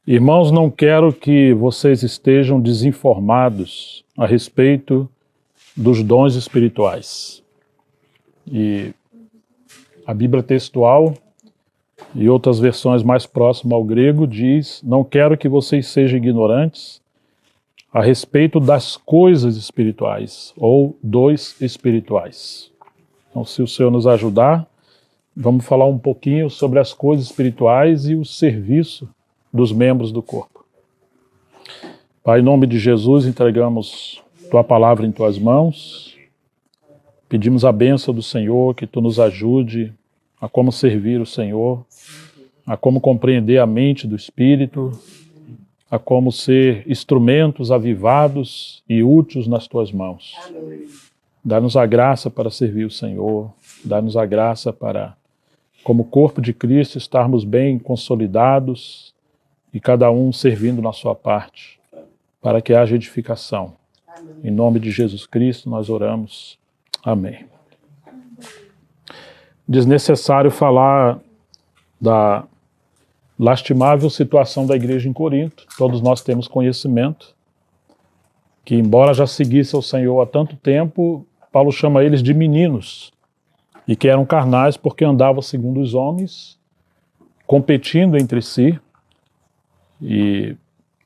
Irmãos, não quero que vocês estejam desinformados a respeito dos dons espirituais. E a Bíblia textual e outras versões mais próximas ao grego diz: não quero que vocês sejam ignorantes a respeito das coisas espirituais ou dos espirituais. Então, se o Senhor nos ajudar, vamos falar um pouquinho sobre as coisas espirituais e o serviço dos membros do corpo. Pai, em nome de Jesus, entregamos Tua palavra em Tuas mãos. Pedimos a bênção do Senhor, que Tu nos ajude a como servir o Senhor, a como compreender a mente do Espírito, a como ser instrumentos avivados e úteis nas Tuas mãos. Dá-nos a graça para servir o Senhor, dá-nos a graça para, como corpo de Cristo, estarmos bem consolidados e cada um servindo na sua parte, para que haja edificação. Em nome de Jesus Cristo nós oramos. Amém. Desnecessário falar da lastimável situação da igreja em Corinto. Todos nós temos conhecimento que, embora já seguisse ao Senhor há tanto tempo, Paulo chama eles de meninos e que eram carnais porque andavam segundo os homens, competindo entre si, e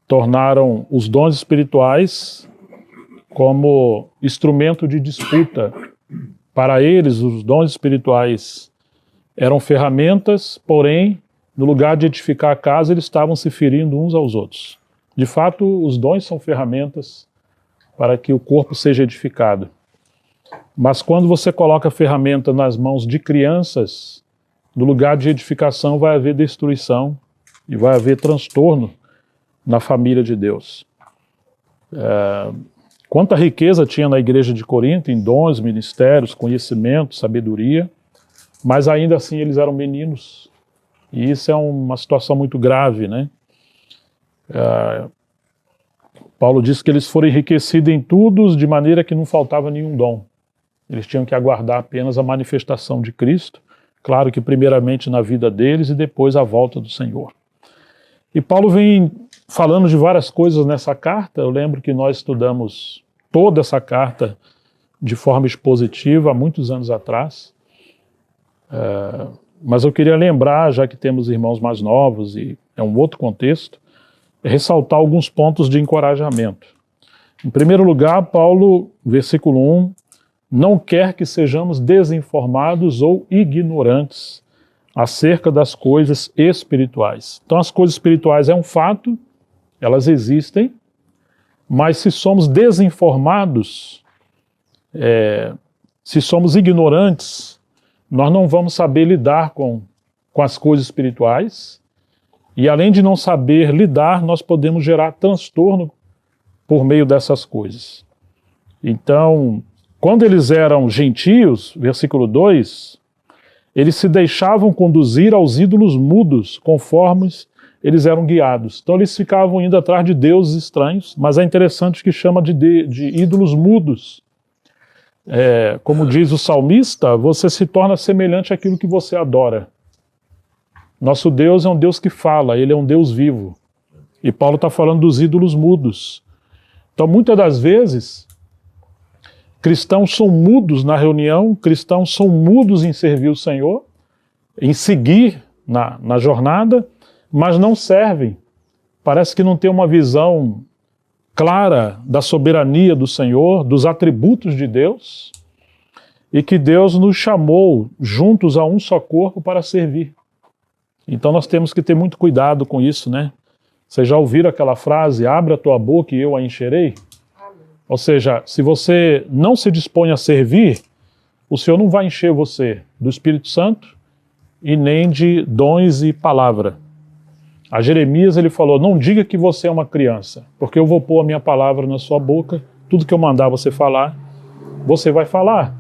tornaram os dons espirituais como instrumento de disputa. Para eles, os dons espirituais eram ferramentas, porém, no lugar de edificar a casa, eles estavam se ferindo uns aos outros. De fato, os dons são ferramentas para que o corpo seja edificado. Mas quando você coloca a ferramenta nas mãos de crianças, no lugar de edificação vai haver destruição e vai haver transtorno na família de Deus. Quanta riqueza tinha na igreja de Corinto, em dons, ministérios, conhecimento, sabedoria, mas ainda assim eles eram meninos. E isso é uma situação muito grave, né? Paulo diz que eles foram enriquecidos em tudo, de maneira que não faltava nenhum dom. Eles tinham que aguardar apenas a manifestação de Cristo, claro que primeiramente na vida deles e depois a volta do Senhor. E Paulo vem falando de várias coisas nessa carta. Eu lembro que nós estudamos toda essa carta de forma expositiva há muitos anos atrás. Mas eu queria lembrar, já que temos irmãos mais novos e é um outro contexto, ressaltar alguns pontos de encorajamento. Em primeiro lugar, Paulo, versículo 1, não quer que sejamos desinformados ou ignorantes acerca das coisas espirituais. Então as coisas espirituais é um fato, elas existem, mas se somos desinformados, se somos ignorantes, nós não vamos saber lidar com as coisas espirituais, e além de não saber lidar, nós podemos gerar transtorno por meio dessas coisas. Então, quando eles eram gentios, versículo 2, eles se deixavam conduzir aos ídolos mudos, conforme eles eram guiados. Então eles ficavam indo atrás de deuses estranhos, mas é interessante que chama de ídolos mudos. Como diz o salmista, você se torna semelhante àquilo que você adora. Nosso Deus é um Deus que fala, Ele é um Deus vivo. E Paulo está falando dos ídolos mudos. Então muitas das vezes, cristãos são mudos na reunião, cristãos são mudos em servir o Senhor, em seguir na jornada, mas não servem. Parece que não tem uma visão clara da soberania do Senhor, dos atributos de Deus, e que Deus nos chamou juntos a um só corpo para servir. Então nós temos que ter muito cuidado com isso, né? Vocês já ouviram aquela frase, abre a tua boca e eu a encherei? Ou seja, se você não se dispõe a servir, o Senhor não vai encher você do Espírito Santo e nem de dons e palavra. A Jeremias ele falou, não diga que você é uma criança, porque eu vou pôr a minha palavra na sua boca, tudo que eu mandar você vai falar.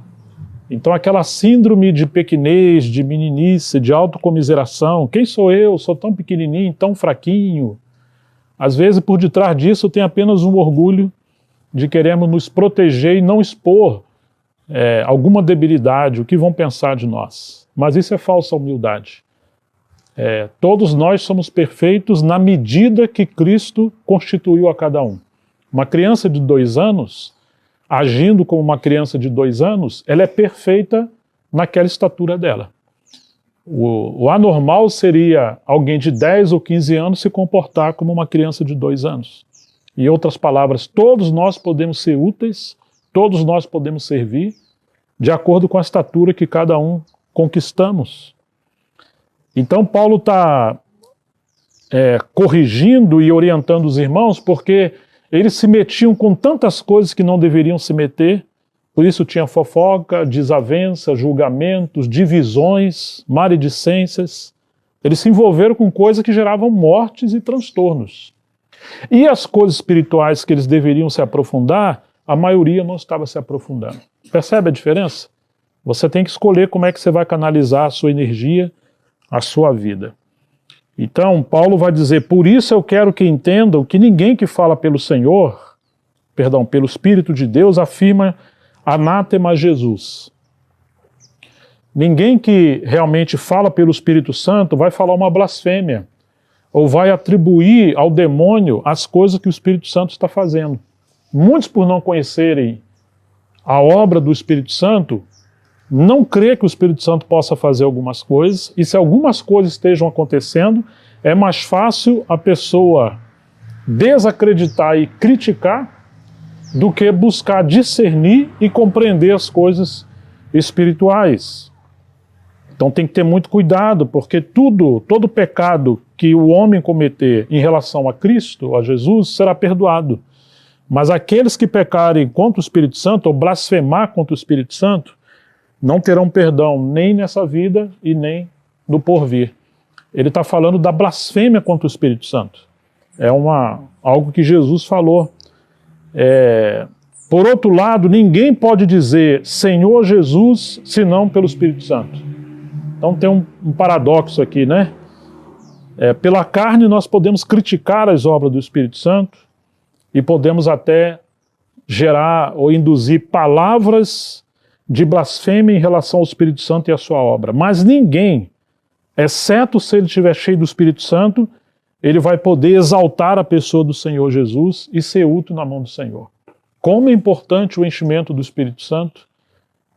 Então aquela síndrome de pequenez, de meninice, de autocomiseração, quem sou eu? Sou tão pequenininho, tão fraquinho. Às vezes por detrás disso tem apenas um orgulho de queremos nos proteger e não expor alguma debilidade, o que vão pensar de nós. Mas isso é falsa humildade. Todos nós somos perfeitos na medida que Cristo constituiu a cada um. Uma criança de 2 anos, agindo como uma criança de 2 anos, ela é perfeita naquela estatura dela. O anormal seria alguém de 10 ou 15 anos se comportar como uma criança de 2 anos. Em outras palavras, todos nós podemos ser úteis, todos nós podemos servir, de acordo com a estatura que cada um conquistamos. Então Paulo está corrigindo e orientando os irmãos, porque eles se metiam com tantas coisas que não deveriam se meter. Por isso tinha fofoca, desavença, julgamentos, divisões, maledicências. Eles se envolveram com coisas que geravam mortes e transtornos. E as coisas espirituais que eles deveriam se aprofundar, a maioria não estava se aprofundando. Percebe a diferença? Você tem que escolher como é que você vai canalizar a sua energia, a sua vida. Então, Paulo vai dizer, por isso eu quero que entendam que ninguém que fala pelo pelo Espírito de Deus, afirma anátema a Jesus. Ninguém que realmente fala pelo Espírito Santo vai falar uma blasfêmia, ou vai atribuir ao demônio as coisas que o Espírito Santo está fazendo. Muitos, por não conhecerem a obra do Espírito Santo, não crê que o Espírito Santo possa fazer algumas coisas, e se algumas coisas estejam acontecendo, é mais fácil a pessoa desacreditar e criticar do que buscar discernir e compreender as coisas espirituais. Então tem que ter muito cuidado, porque todo pecado que o homem cometer em relação a Cristo, a Jesus, será perdoado. Mas aqueles que pecarem contra o Espírito Santo, ou blasfemar contra o Espírito Santo, não terão perdão nem nessa vida e nem no porvir. Ele está falando da blasfêmia contra o Espírito Santo. É algo que Jesus falou. Por outro lado, ninguém pode dizer Senhor Jesus, senão pelo Espírito Santo. Então tem um paradoxo aqui, né? Pela carne nós podemos criticar as obras do Espírito Santo e podemos até gerar ou induzir palavras de blasfêmia em relação ao Espírito Santo e à sua obra. Mas ninguém, exceto se ele estiver cheio do Espírito Santo, ele vai poder exaltar a pessoa do Senhor Jesus e ser útil na mão do Senhor. Como é importante o enchimento do Espírito Santo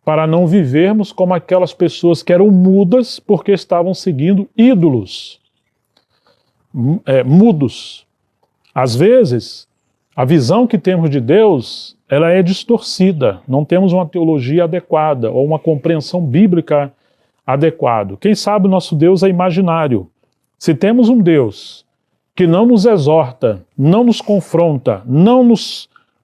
para não vivermos como aquelas pessoas que eram mudas porque estavam seguindo ídolos, mudos. Às vezes, a visão que temos de Deus, ela é distorcida, não temos uma teologia adequada ou uma compreensão bíblica adequada. Quem sabe o nosso Deus é imaginário. Se temos um Deus que não nos exorta, não nos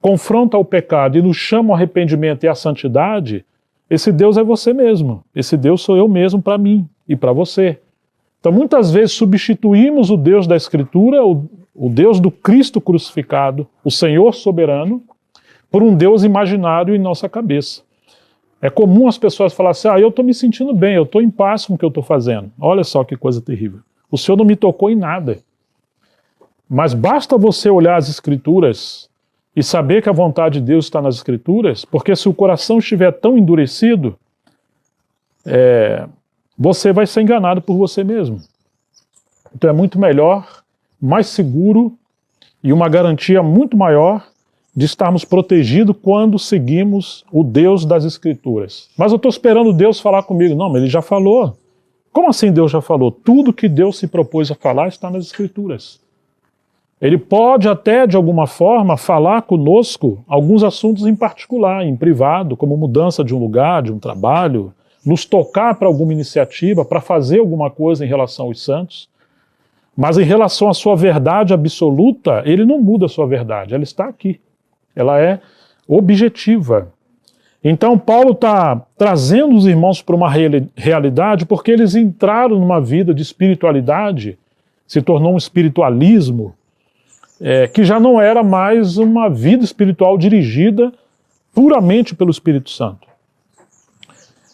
confronta ao pecado e nos chama ao arrependimento e à santidade, esse Deus é você mesmo. Esse Deus sou eu mesmo para mim e para você. Então muitas vezes substituímos o Deus da Escritura, o Deus do Cristo crucificado, o Senhor soberano, por um Deus imaginário em nossa cabeça. É comum as pessoas falarem assim, eu estou me sentindo bem, eu estou em paz com o que eu estou fazendo. Olha só que coisa terrível. O Senhor não me tocou em nada. Mas basta você olhar as Escrituras e saber que a vontade de Deus está nas Escrituras, porque se o coração estiver tão endurecido, você vai ser enganado por você mesmo. Então é muito melhor, mais seguro e uma garantia muito maior de estarmos protegidos quando seguimos o Deus das Escrituras. Mas eu estou esperando Deus falar comigo. Não, mas Ele já falou. Como assim Deus já falou? Tudo que Deus se propôs a falar está nas Escrituras. Ele pode até, de alguma forma, falar conosco alguns assuntos em particular, em privado, como mudança de um lugar, de um trabalho, nos tocar para alguma iniciativa, para fazer alguma coisa em relação aos santos. Mas em relação à sua verdade absoluta, Ele não muda a sua verdade, ela está aqui. Ela é objetiva. Então Paulo está trazendo os irmãos para uma realidade porque eles entraram numa vida de espiritualidade, se tornou um espiritualismo, que já não era mais uma vida espiritual dirigida puramente pelo Espírito Santo.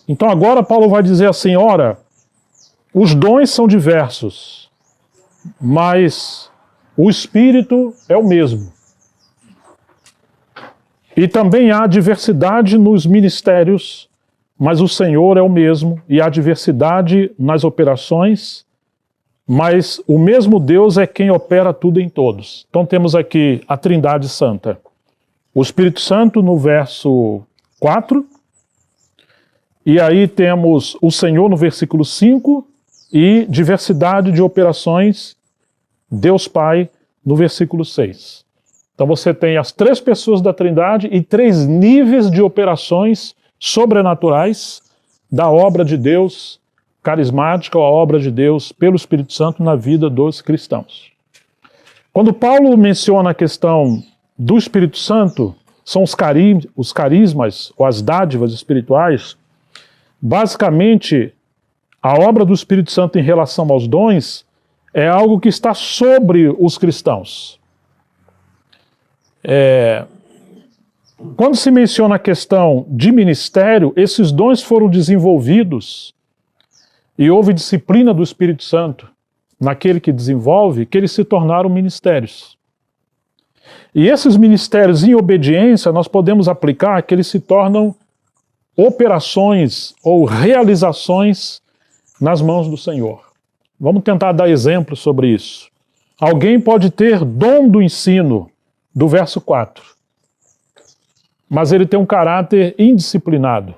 Então agora Paulo vai dizer assim, ora, os dons são diversos, mas o Espírito é o mesmo. E também há diversidade nos ministérios, mas o Senhor é o mesmo, e há diversidade nas operações, mas o mesmo Deus é quem opera tudo em todos. Então temos aqui a Trindade Santa. O Espírito Santo no verso 4, e aí temos o Senhor no versículo 5, e diversidade de operações, Deus Pai, no versículo 6. Então você tem as 3 pessoas da Trindade e 3 níveis de operações sobrenaturais da obra de Deus carismática, a obra de Deus pelo Espírito Santo na vida dos cristãos. Quando Paulo menciona a questão do Espírito Santo, são os carismas ou as dádivas espirituais, basicamente a obra do Espírito Santo em relação aos dons é algo que está sobre os cristãos. Quando se menciona a questão de ministério, esses dons foram desenvolvidos e houve disciplina do Espírito Santo naquele que desenvolve, que eles se tornaram ministérios. E esses ministérios em obediência nós podemos aplicar que eles se tornam operações ou realizações nas mãos do Senhor. Vamos tentar dar exemplos sobre isso. Alguém pode ter dom do ensino, do verso 4, mas ele tem um caráter indisciplinado,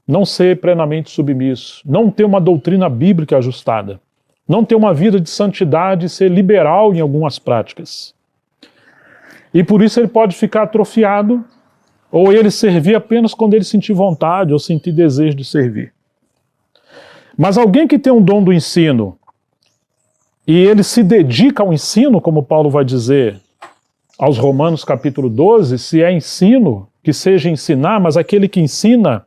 não ser plenamente submisso, não ter uma doutrina bíblica ajustada, não ter uma vida de santidade e ser liberal em algumas práticas. E por isso ele pode ficar atrofiado, ou ele servir apenas quando ele sentir vontade ou sentir desejo de servir. Mas alguém que tem um dom do ensino, e ele se dedica ao ensino, como Paulo vai dizer aos Romanos capítulo 12, se é ensino, que seja ensinar, mas aquele que ensina,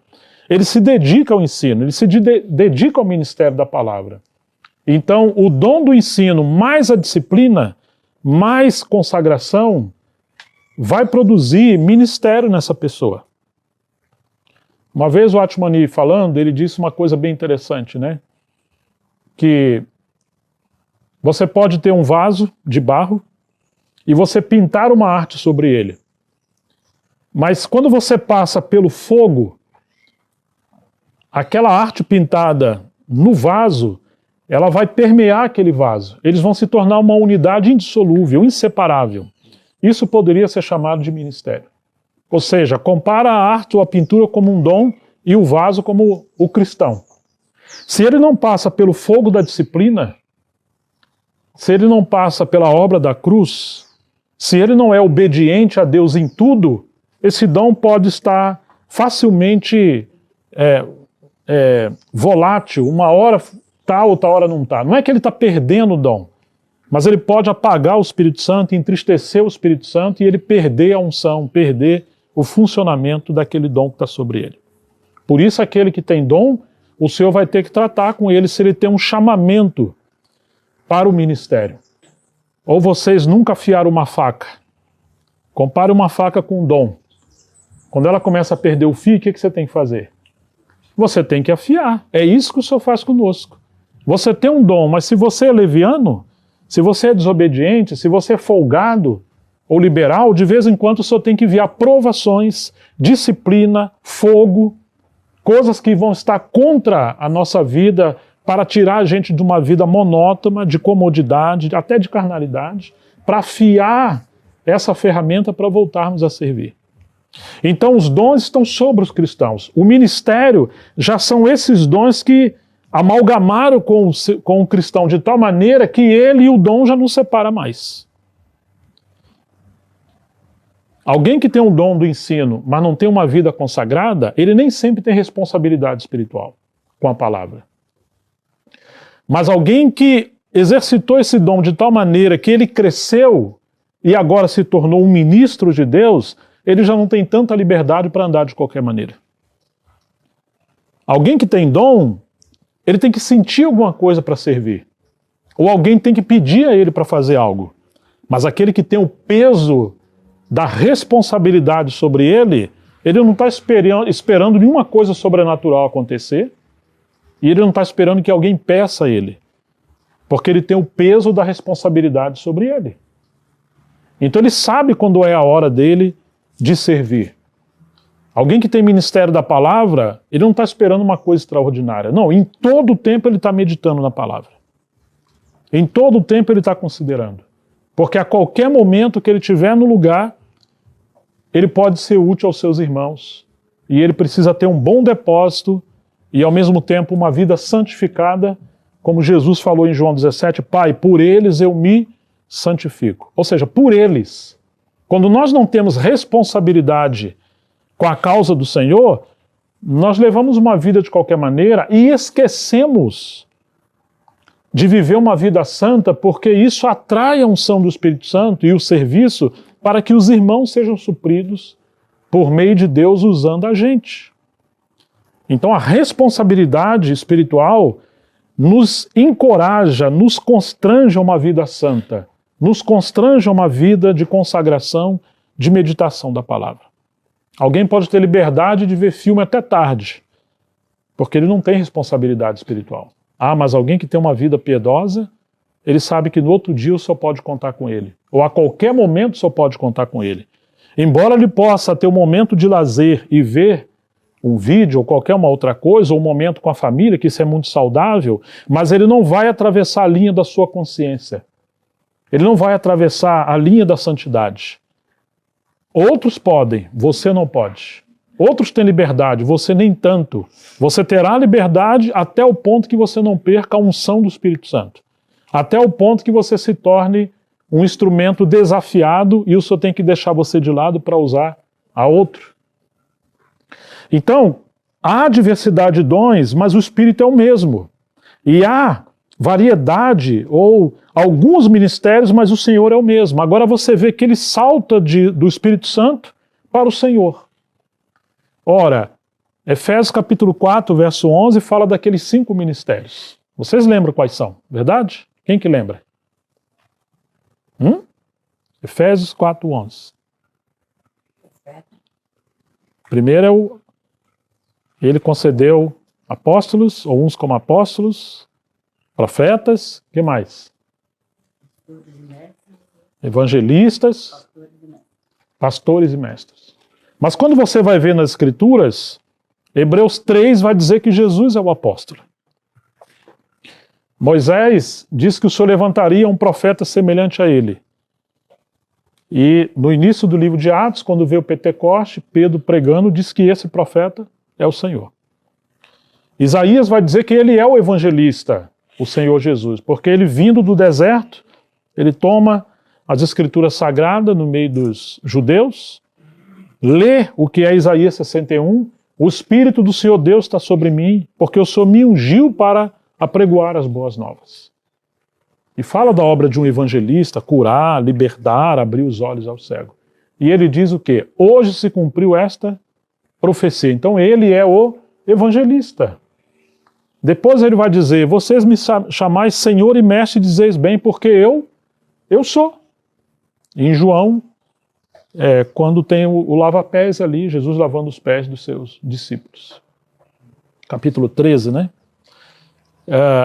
ele se dedica ao ensino, ele se dedica ao ministério da palavra. Então, o dom do ensino, mais a disciplina, mais consagração, vai produzir ministério nessa pessoa. Uma vez o Atmani falando, ele disse uma coisa bem interessante, né? Que você pode ter um vaso de barro e você pintar uma arte sobre ele. Mas quando você passa pelo fogo, aquela arte pintada no vaso, ela vai permear aquele vaso. Eles vão se tornar uma unidade indissolúvel, inseparável. Isso poderia ser chamado de ministério. Ou seja, compara a arte ou a pintura como um dom e o vaso como o cristão. Se ele não passa pelo fogo da disciplina, se ele não passa pela obra da cruz, se ele não é obediente a Deus em tudo, esse dom pode estar facilmente volátil, uma hora está, outra hora não está. Não é que ele está perdendo o dom, mas ele pode apagar o Espírito Santo, entristecer o Espírito Santo e ele perder a unção, perder o funcionamento daquele dom que está sobre ele. Por isso, aquele que tem dom, o Senhor vai ter que tratar com ele se ele tem um chamamento para o ministério. Ou vocês nunca afiaram uma faca. Compare uma faca com um dom. Quando ela começa a perder o fio, o que você tem que fazer? Você tem que afiar. É isso que o Senhor faz conosco. Você tem um dom, mas se você é leviano, se você é desobediente, se você é folgado ou liberal, de vez em quando o Senhor tem que enviar provações, disciplina, fogo, coisas que vão estar contra a nossa vida para tirar a gente de uma vida monótona, de comodidade, até de carnalidade, para afiar essa ferramenta para voltarmos a servir. Então os dons estão sobre os cristãos. O ministério já são esses dons que amalgamaram com o cristão de tal maneira que ele e o dom já não separa mais. Alguém que tem um dom do ensino, mas não tem uma vida consagrada, ele nem sempre tem responsabilidade espiritual com a palavra. Mas alguém que exercitou esse dom de tal maneira que ele cresceu e agora se tornou um ministro de Deus, ele já não tem tanta liberdade para andar de qualquer maneira. Alguém que tem dom, ele tem que sentir alguma coisa para servir. Ou alguém tem que pedir a ele para fazer algo. Mas aquele que tem o peso da responsabilidade sobre ele não está esperando nenhuma coisa sobrenatural acontecer, e ele não está esperando que alguém peça a ele, porque ele tem o peso da responsabilidade sobre ele. Então ele sabe quando é a hora dele de servir. Alguém que tem ministério da palavra, ele não está esperando uma coisa extraordinária. Não, em todo o tempo ele está meditando na palavra. Em todo o tempo ele está considerando. Porque a qualquer momento que ele estiver no lugar, ele pode ser útil aos seus irmãos. E ele precisa ter um bom depósito e, ao mesmo tempo, uma vida santificada, como Jesus falou em João 17, Pai, por eles eu me santifico. Ou seja, por eles. Quando nós não temos responsabilidade com a causa do Senhor, nós levamos uma vida de qualquer maneira e esquecemos de viver uma vida santa, porque isso atrai a unção do Espírito Santo e o serviço para que os irmãos sejam supridos por meio de Deus usando a gente. Então a responsabilidade espiritual nos encoraja, nos constrange a uma vida santa, nos constrange a uma vida de consagração, de meditação da palavra. Alguém pode ter liberdade de ver filme até tarde, porque ele não tem responsabilidade espiritual. Ah, mas alguém que tem uma vida piedosa, ele sabe que no outro dia o senhor pode contar com ele. Ou a qualquer momento o senhor pode contar com ele. Embora ele possa ter um momento de lazer e ver um vídeo ou qualquer uma outra coisa, ou um momento com a família, que isso é muito saudável, mas ele não vai atravessar a linha da sua consciência. Ele não vai atravessar a linha da santidade. Outros podem, você não pode. Outros têm liberdade, você nem tanto. Você terá liberdade até o ponto que você não perca a unção do Espírito Santo. Até o ponto que você se torne um instrumento desafiado e o Senhor tem que deixar você de lado para usar a outro. Então, há diversidade de dons, mas o Espírito é o mesmo. E há variedade ou alguns ministérios, mas o Senhor é o mesmo. Agora você vê que ele salta do Espírito Santo para o Senhor. Ora, Efésios capítulo 4, verso 11, fala daqueles 5 ministérios. Vocês lembram quais são, verdade? Quem que lembra? Efésios 4, 11. Primeiro ele concedeu apóstolos, ou uns como apóstolos, profetas, o que mais? Evangelistas, pastores e mestres. Mas quando você vai ver nas Escrituras, Hebreus 3 vai dizer que Jesus é o apóstolo. Moisés diz que o Senhor levantaria um profeta semelhante a ele. E no início do livro de Atos, quando veio o Pentecoste, Pedro pregando, diz que esse profeta é o Senhor. Isaías vai dizer que ele é o evangelista, o Senhor Jesus, porque ele vindo do deserto, ele toma as Escrituras Sagradas no meio dos judeus, lê o que é Isaías 61, o Espírito do Senhor Deus está sobre mim, porque o Senhor me ungiu para apregoar as boas novas. E fala da obra de um evangelista, curar, libertar, abrir os olhos ao cego. E ele diz o quê? Hoje se cumpriu esta profecia. Então ele é o evangelista. Depois ele vai dizer, vocês me chamais Senhor e Mestre e dizeis bem, porque eu sou. Em João, quando tem o lava-pés ali, Jesus lavando os pés dos seus discípulos. Capítulo 13, né?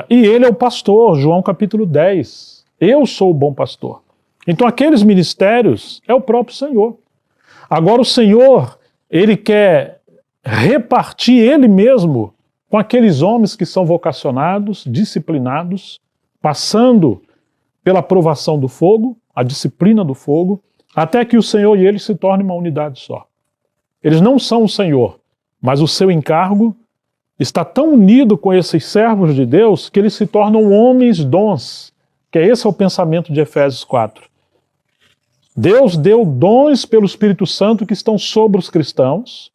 E ele é o pastor, João capítulo 10. Eu sou o bom pastor. Então aqueles ministérios é o próprio Senhor. Agora o Senhor, ele quer repartir ele mesmo com aqueles homens que são vocacionados, disciplinados, passando pela provação do fogo, a disciplina do fogo, até que o Senhor e ele se tornem uma unidade só. Eles não são o Senhor, mas o seu encargo está tão unido com esses servos de Deus que eles se tornam homens dons, que esse é o pensamento de Efésios 4. Deus deu dons pelo Espírito Santo que estão sobre os cristãos,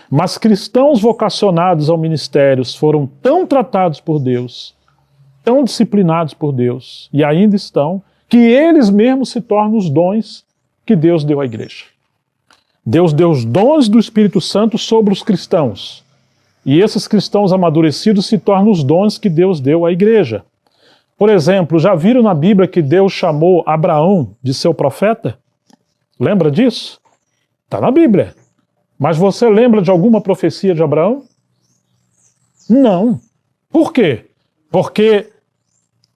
mas cristãos vocacionados ao ministério foram tão tratados por Deus, tão disciplinados por Deus, e ainda estão, que eles mesmos se tornam os dons que Deus deu à igreja. Deus deu os dons do Espírito Santo sobre os cristãos, e esses cristãos amadurecidos se tornam os dons que Deus deu à igreja. Por exemplo, já viram na Bíblia que Deus chamou Abraão de seu profeta? Lembra disso? Está na Bíblia. Mas você lembra de alguma profecia de Abraão? Não. Por quê? Porque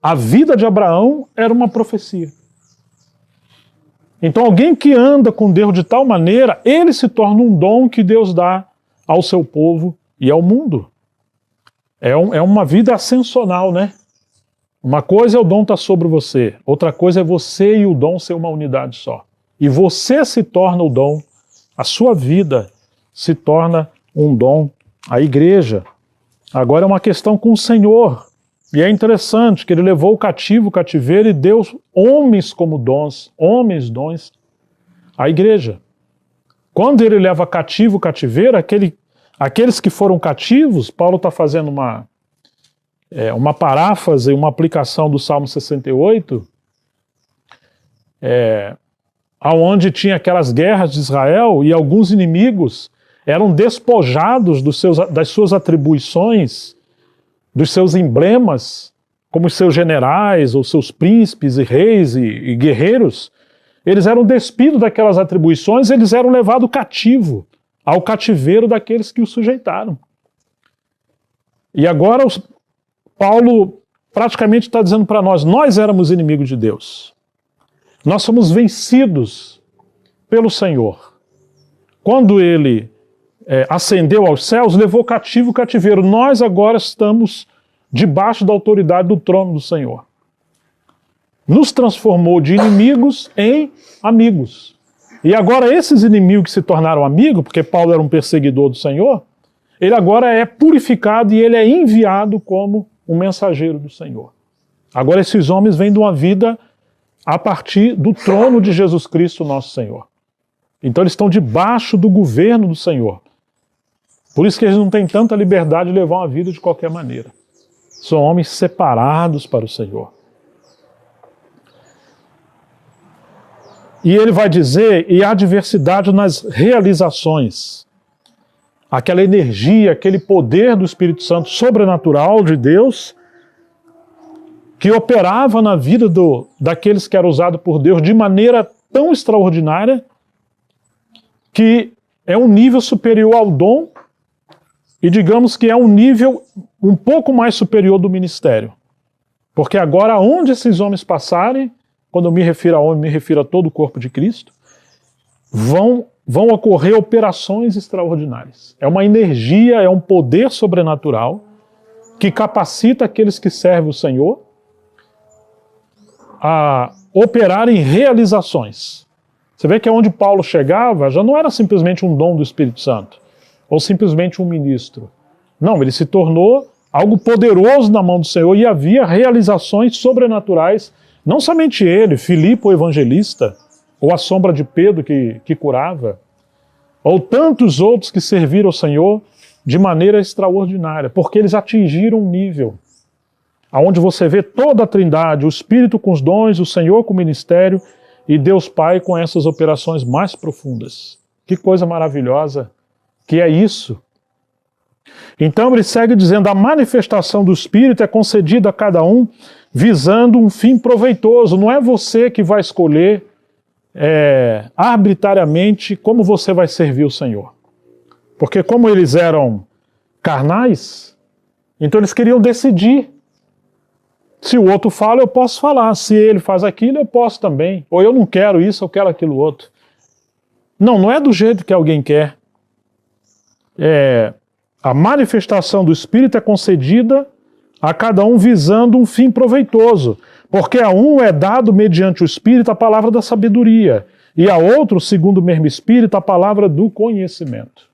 a vida de Abraão era uma profecia. Então alguém que anda com Deus de tal maneira, ele se torna um dom que Deus dá ao seu povo e ao mundo. É uma vida ascensional, né? Uma coisa é o dom estar sobre você, outra coisa é você e o dom ser uma unidade só. E você se torna o dom, a sua vida se torna um dom, a igreja. Agora é uma questão com o Senhor. E é interessante que ele levou o cativo, o cativeiro e deu homens como dons, homens dons, à igreja. Quando ele leva cativo o cativeiro, aqueles que foram cativos, Paulo está fazendo uma paráfrase, uma aplicação do Salmo 68, onde tinha aquelas guerras de Israel e alguns inimigos eram despojados das suas atribuições, dos seus emblemas, como os seus generais, ou seus príncipes e reis e guerreiros. Eles eram despidos daquelas atribuições, eles eram levados cativo, ao cativeiro daqueles que os sujeitaram. E agora Paulo praticamente está dizendo para nós éramos inimigos de Deus. Nós somos vencidos pelo Senhor. Quando ele ascendeu aos céus, levou cativo o cativeiro. Nós agora estamos debaixo da autoridade do trono do Senhor. Nos transformou de inimigos em amigos. E agora esses inimigos que se tornaram amigos, porque Paulo era um perseguidor do Senhor, ele agora é purificado e ele é enviado como um mensageiro do Senhor. Agora esses homens vêm de uma vida a partir do trono de Jesus Cristo, nosso Senhor. Então eles estão debaixo do governo do Senhor. Por isso que eles não têm tanta liberdade de levar uma vida de qualquer maneira. São homens separados para o Senhor. E ele vai dizer, e há diversidade nas realizações. Aquela energia, aquele poder do Espírito Santo sobrenatural de Deus, que operava na vida daqueles que eram usados por Deus de maneira tão extraordinária, que é um nível superior ao dom, e digamos que é um nível um pouco mais superior do ministério. Porque agora, onde esses homens passarem, quando eu me refiro a homem, me refiro a todo o corpo de Cristo, vão ocorrer operações extraordinárias. É uma energia, é um poder sobrenatural que capacita aqueles que servem o Senhor a operarem realizações. Você vê que onde Paulo chegava já não era simplesmente um dom do Espírito Santo, ou simplesmente um ministro. Não, ele se tornou algo poderoso na mão do Senhor e havia realizações sobrenaturais. Não somente ele, Filipe o evangelista, ou a sombra de Pedro que curava, ou tantos outros que serviram ao Senhor de maneira extraordinária, porque eles atingiram um nível onde você vê toda a Trindade, o Espírito com os dons, o Senhor com o ministério e Deus Pai com essas operações mais profundas. Que coisa maravilhosa que é isso! Então ele segue dizendo, a manifestação do Espírito é concedida a cada um visando um fim proveitoso. Não é você que vai escolher arbitrariamente como você vai servir o Senhor. Porque como eles eram carnais, então eles queriam decidir. Se o outro fala, eu posso falar. Se ele faz aquilo, eu posso também. Ou eu não quero isso, eu quero aquilo outro. Não é do jeito que alguém quer. A manifestação do Espírito é concedida a cada um visando um fim proveitoso, porque a um é dado mediante o Espírito a palavra da sabedoria, e a outro, segundo o mesmo Espírito, a palavra do conhecimento.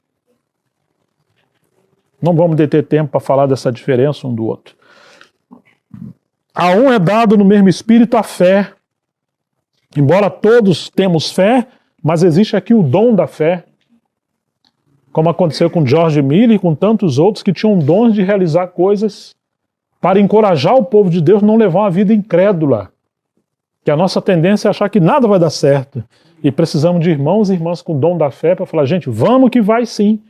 Não vamos deter tempo para falar dessa diferença um do outro. A um é dado no mesmo Espírito a fé, embora todos temos fé, mas existe aqui o dom da fé, como aconteceu com George Miller e com tantos outros que tinham dons de realizar coisas para encorajar o povo de Deus a não levar uma vida incrédula. Que a nossa tendência é achar que nada vai dar certo. E precisamos de irmãos e irmãs com dom da fé para falar, gente, vamos que vai sim.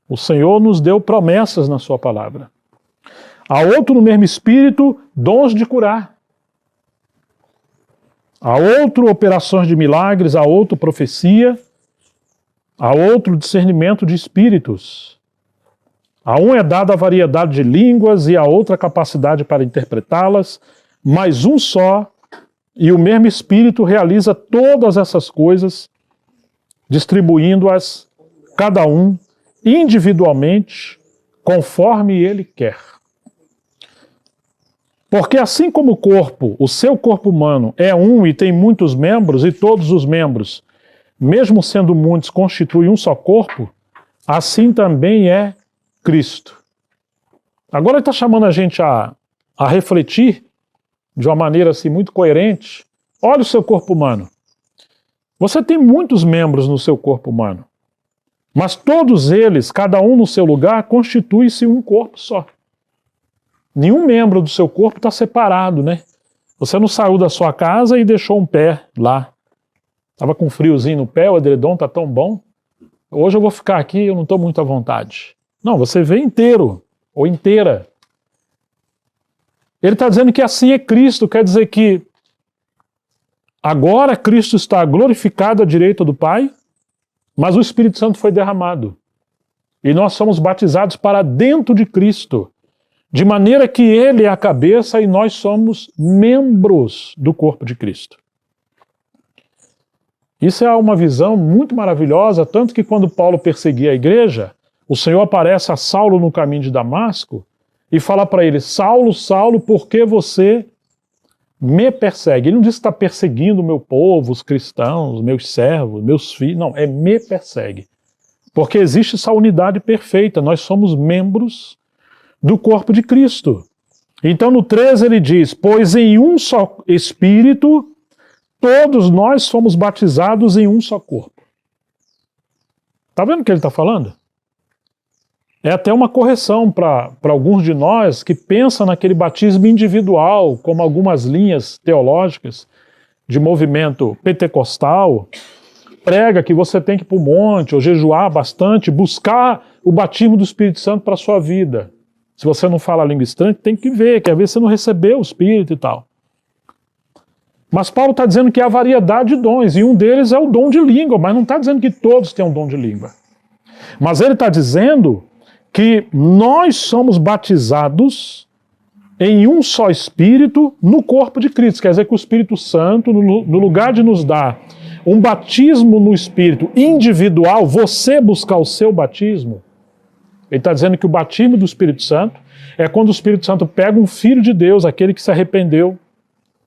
O Senhor nos deu promessas na sua palavra. Há outro no mesmo Espírito, dons de curar. Há outro operações de milagres, há outro profecia. Há outro discernimento de espíritos. A um é dada a variedade de línguas e a outra a capacidade para interpretá-las, mas um só e o mesmo Espírito realiza todas essas coisas, distribuindo-as cada um individualmente, conforme ele quer. Porque assim como o corpo, o seu corpo humano, é um e tem muitos membros, e todos os membros, mesmo sendo muitos, constituem um só corpo, assim também é Cristo. Agora ele está chamando a gente a refletir de uma maneira assim muito coerente. Olha o seu corpo humano. Você tem muitos membros no seu corpo humano, mas todos eles, cada um no seu lugar, constituem-se um corpo só. Nenhum membro do seu corpo está separado, né? Você não saiu da sua casa e deixou um pé lá. Estava com um friozinho no pé, o edredom está tão bom. Hoje eu vou ficar aqui, eu não estou muito à vontade. Não, você vê inteiro, ou inteira. Ele está dizendo que assim é Cristo, quer dizer que agora Cristo está glorificado à direita do Pai, mas o Espírito Santo foi derramado. E nós somos batizados para dentro de Cristo, de maneira que Ele é a cabeça e nós somos membros do corpo de Cristo. Isso é uma visão muito maravilhosa, tanto que quando Paulo perseguia a igreja, o Senhor aparece a Saulo no caminho de Damasco e fala para ele: Saulo, Saulo, por que você me persegue? Ele não diz que está perseguindo o meu povo, os cristãos, meus servos, meus filhos. Não, é me persegue. Porque existe essa unidade perfeita. Nós somos membros do corpo de Cristo. Então no 13 ele diz: pois em um só Espírito todos nós fomos batizados em um só corpo. Está vendo o que ele está falando? É até uma correção para alguns de nós que pensam naquele batismo individual, como algumas linhas teológicas de movimento pentecostal, prega que você tem que ir para o monte, ou jejuar bastante, buscar o batismo do Espírito Santo para a sua vida. Se você não fala a língua estranha, tem que ver, quer ver se você não recebeu o Espírito e tal. Mas Paulo está dizendo que há variedade de dons, e um deles é o dom de língua, mas não está dizendo que todos têm um dom de língua. Mas ele está dizendo que nós somos batizados em um só Espírito no corpo de Cristo. Quer dizer que o Espírito Santo, no lugar de nos dar um batismo no Espírito individual, você buscar o seu batismo, ele está dizendo que o batismo do Espírito Santo é quando o Espírito Santo pega um filho de Deus, aquele que se arrependeu,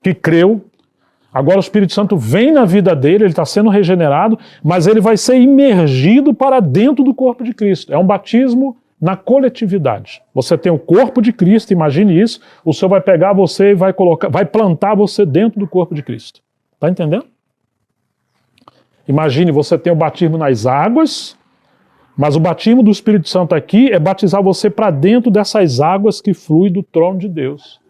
que creu. Agora o Espírito Santo vem na vida dele, ele está sendo regenerado, mas ele vai ser imergido para dentro do corpo de Cristo. É um batismo na coletividade. Você tem o corpo de Cristo, imagine isso, o Senhor vai pegar você e vai plantar você dentro do corpo de Cristo. Está entendendo? Imagine, você tem o batismo nas águas, mas o batismo do Espírito Santo aqui é batizar você para dentro dessas águas que fluem do trono de Deus,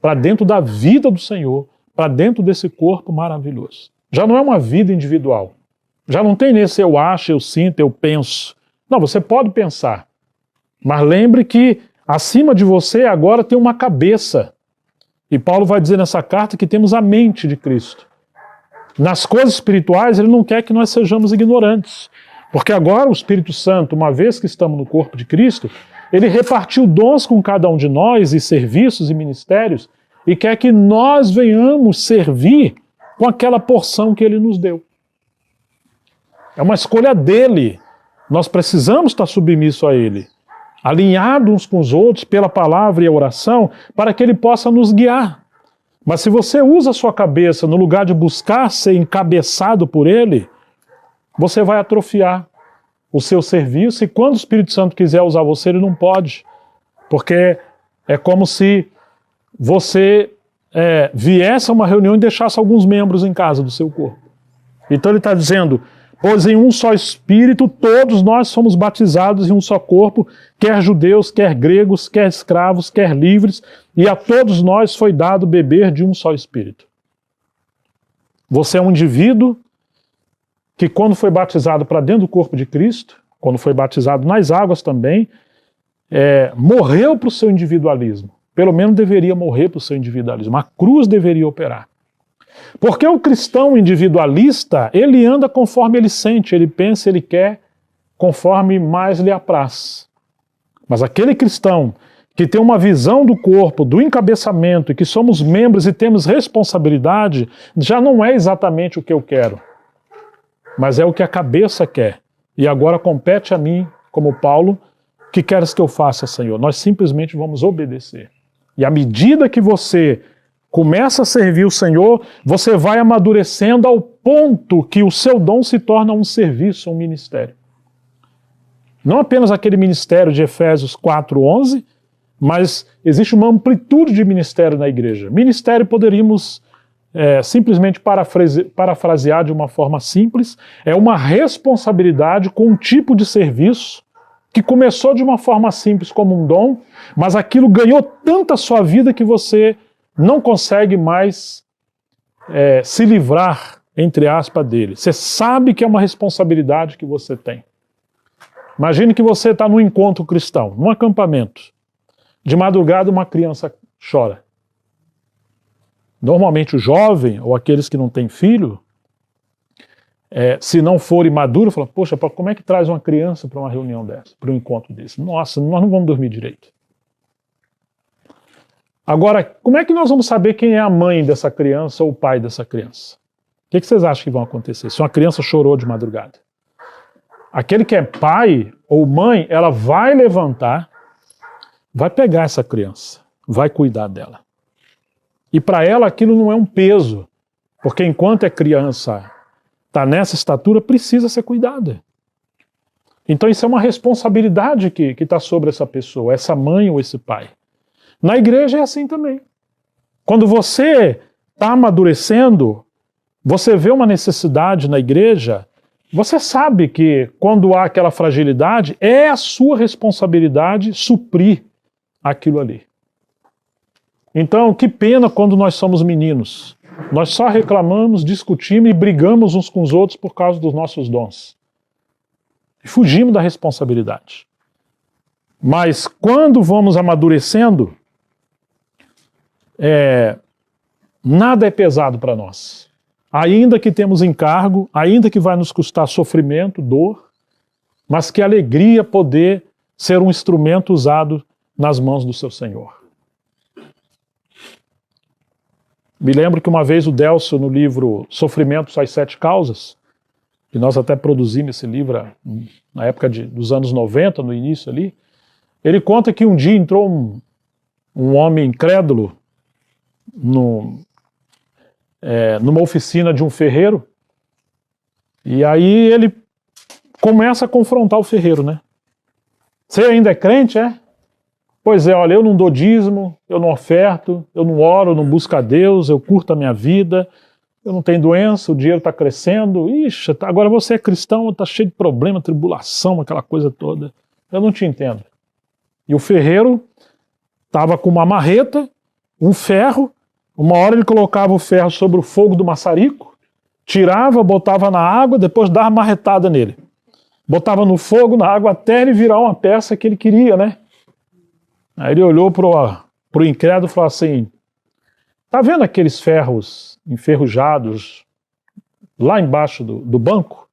para dentro da vida do Senhor, para dentro desse corpo maravilhoso. Já não é uma vida individual. Já não tem nesse eu acho, eu sinto, eu penso. Não, você pode pensar. Mas lembre que acima de você agora tem uma cabeça. E Paulo vai dizer nessa carta que temos a mente de Cristo. Nas coisas espirituais ele não quer que nós sejamos ignorantes. Porque agora o Espírito Santo, uma vez que estamos no corpo de Cristo, ele repartiu dons com cada um de nós, e serviços e ministérios, e quer que nós venhamos servir com aquela porção que ele nos deu. É uma escolha dele. Nós precisamos estar submissos a ele, alinhados uns com os outros pela palavra e a oração, para que ele possa nos guiar. Mas se você usa a sua cabeça no lugar de buscar ser encabeçado por ele, você vai atrofiar o seu serviço, e quando o Espírito Santo quiser usar você, ele não pode. Porque é como se você viesse a uma reunião e deixasse alguns membros em casa do seu corpo. Então ele está dizendo: pois em um só Espírito todos nós somos batizados em um só corpo, quer judeus, quer gregos, quer escravos, quer livres, e a todos nós foi dado beber de um só Espírito. Você é um indivíduo que, quando foi batizado para dentro do corpo de Cristo, quando foi batizado nas águas também, morreu para o seu individualismo. Pelo menos deveria morrer para o seu individualismo. A cruz deveria operar. Porque o cristão individualista, ele anda conforme ele sente, ele pensa, ele quer, conforme mais lhe apraz. Mas aquele cristão que tem uma visão do corpo, do encabeçamento, e que somos membros e temos responsabilidade, já não é exatamente o que eu quero, mas é o que a cabeça quer. E agora compete a mim, como Paulo: que queres que eu faça, Senhor? Nós simplesmente vamos obedecer. E à medida que você começa a servir o Senhor, você vai amadurecendo ao ponto que o seu dom se torna um serviço, um ministério. Não apenas aquele ministério de Efésios 4:11, mas existe uma amplitude de ministério na igreja. Ministério poderíamos simplesmente parafrasear de uma forma simples, é uma responsabilidade com um tipo de serviço que começou de uma forma simples como um dom, mas aquilo ganhou tanta sua vida que você não consegue mais se livrar, entre aspas, dele. Você sabe que é uma responsabilidade que você tem. Imagine que você está num encontro cristão, num acampamento. De madrugada uma criança chora. Normalmente o jovem, ou aqueles que não têm filho, se não forem maduros, falam, poxa, como é que traz uma criança para uma reunião dessa, para um encontro desse? Nossa, nós não vamos dormir direito. Agora, como é que nós vamos saber quem é a mãe dessa criança ou o pai dessa criança? O que vocês acham que vai acontecer se uma criança chorou de madrugada? Aquele que é pai ou mãe, ela vai levantar, vai pegar essa criança, vai cuidar dela. E para ela aquilo não é um peso, porque enquanto é criança, está nessa estatura, precisa ser cuidada. Então isso é uma responsabilidade que está sobre essa pessoa, essa mãe ou esse pai. Na igreja é assim também. Quando você está amadurecendo, você vê uma necessidade na igreja, você sabe que quando há aquela fragilidade, é a sua responsabilidade suprir aquilo ali. Então, que pena quando nós somos meninos. Nós só reclamamos, discutimos e brigamos uns com os outros por causa dos nossos dons. E fugimos da responsabilidade. Mas quando vamos amadurecendo, nada é pesado para nós. Ainda que temos encargo, ainda que vai nos custar sofrimento, dor, mas que alegria poder ser um instrumento usado nas mãos do seu Senhor. Me lembro que uma vez o Delcio, no livro Sofrimentos, as 7 Causas, que nós até produzimos esse livro na época dos anos 90, no início ali, ele conta que um dia entrou um homem incrédulo numa oficina de um ferreiro, e aí ele começa a confrontar o ferreiro, né? Você ainda é crente, é? Pois é, olha, eu não dou dízimo, eu não oferto, eu não oro, não busco a Deus, eu curto a minha vida, eu não tenho doença, o dinheiro está crescendo, ixi, agora você é cristão, está cheio de problema, tribulação, aquela coisa toda. Eu não te entendo. E o ferreiro estava com uma marreta, um ferro, uma hora ele colocava o ferro sobre o fogo do maçarico, tirava, botava na água, depois dava uma marretada nele. Botava no fogo, na água, até ele virar uma peça que ele queria, né? Aí ele olhou pro incrédulo e falou assim, tá vendo aqueles ferros enferrujados lá embaixo do banco?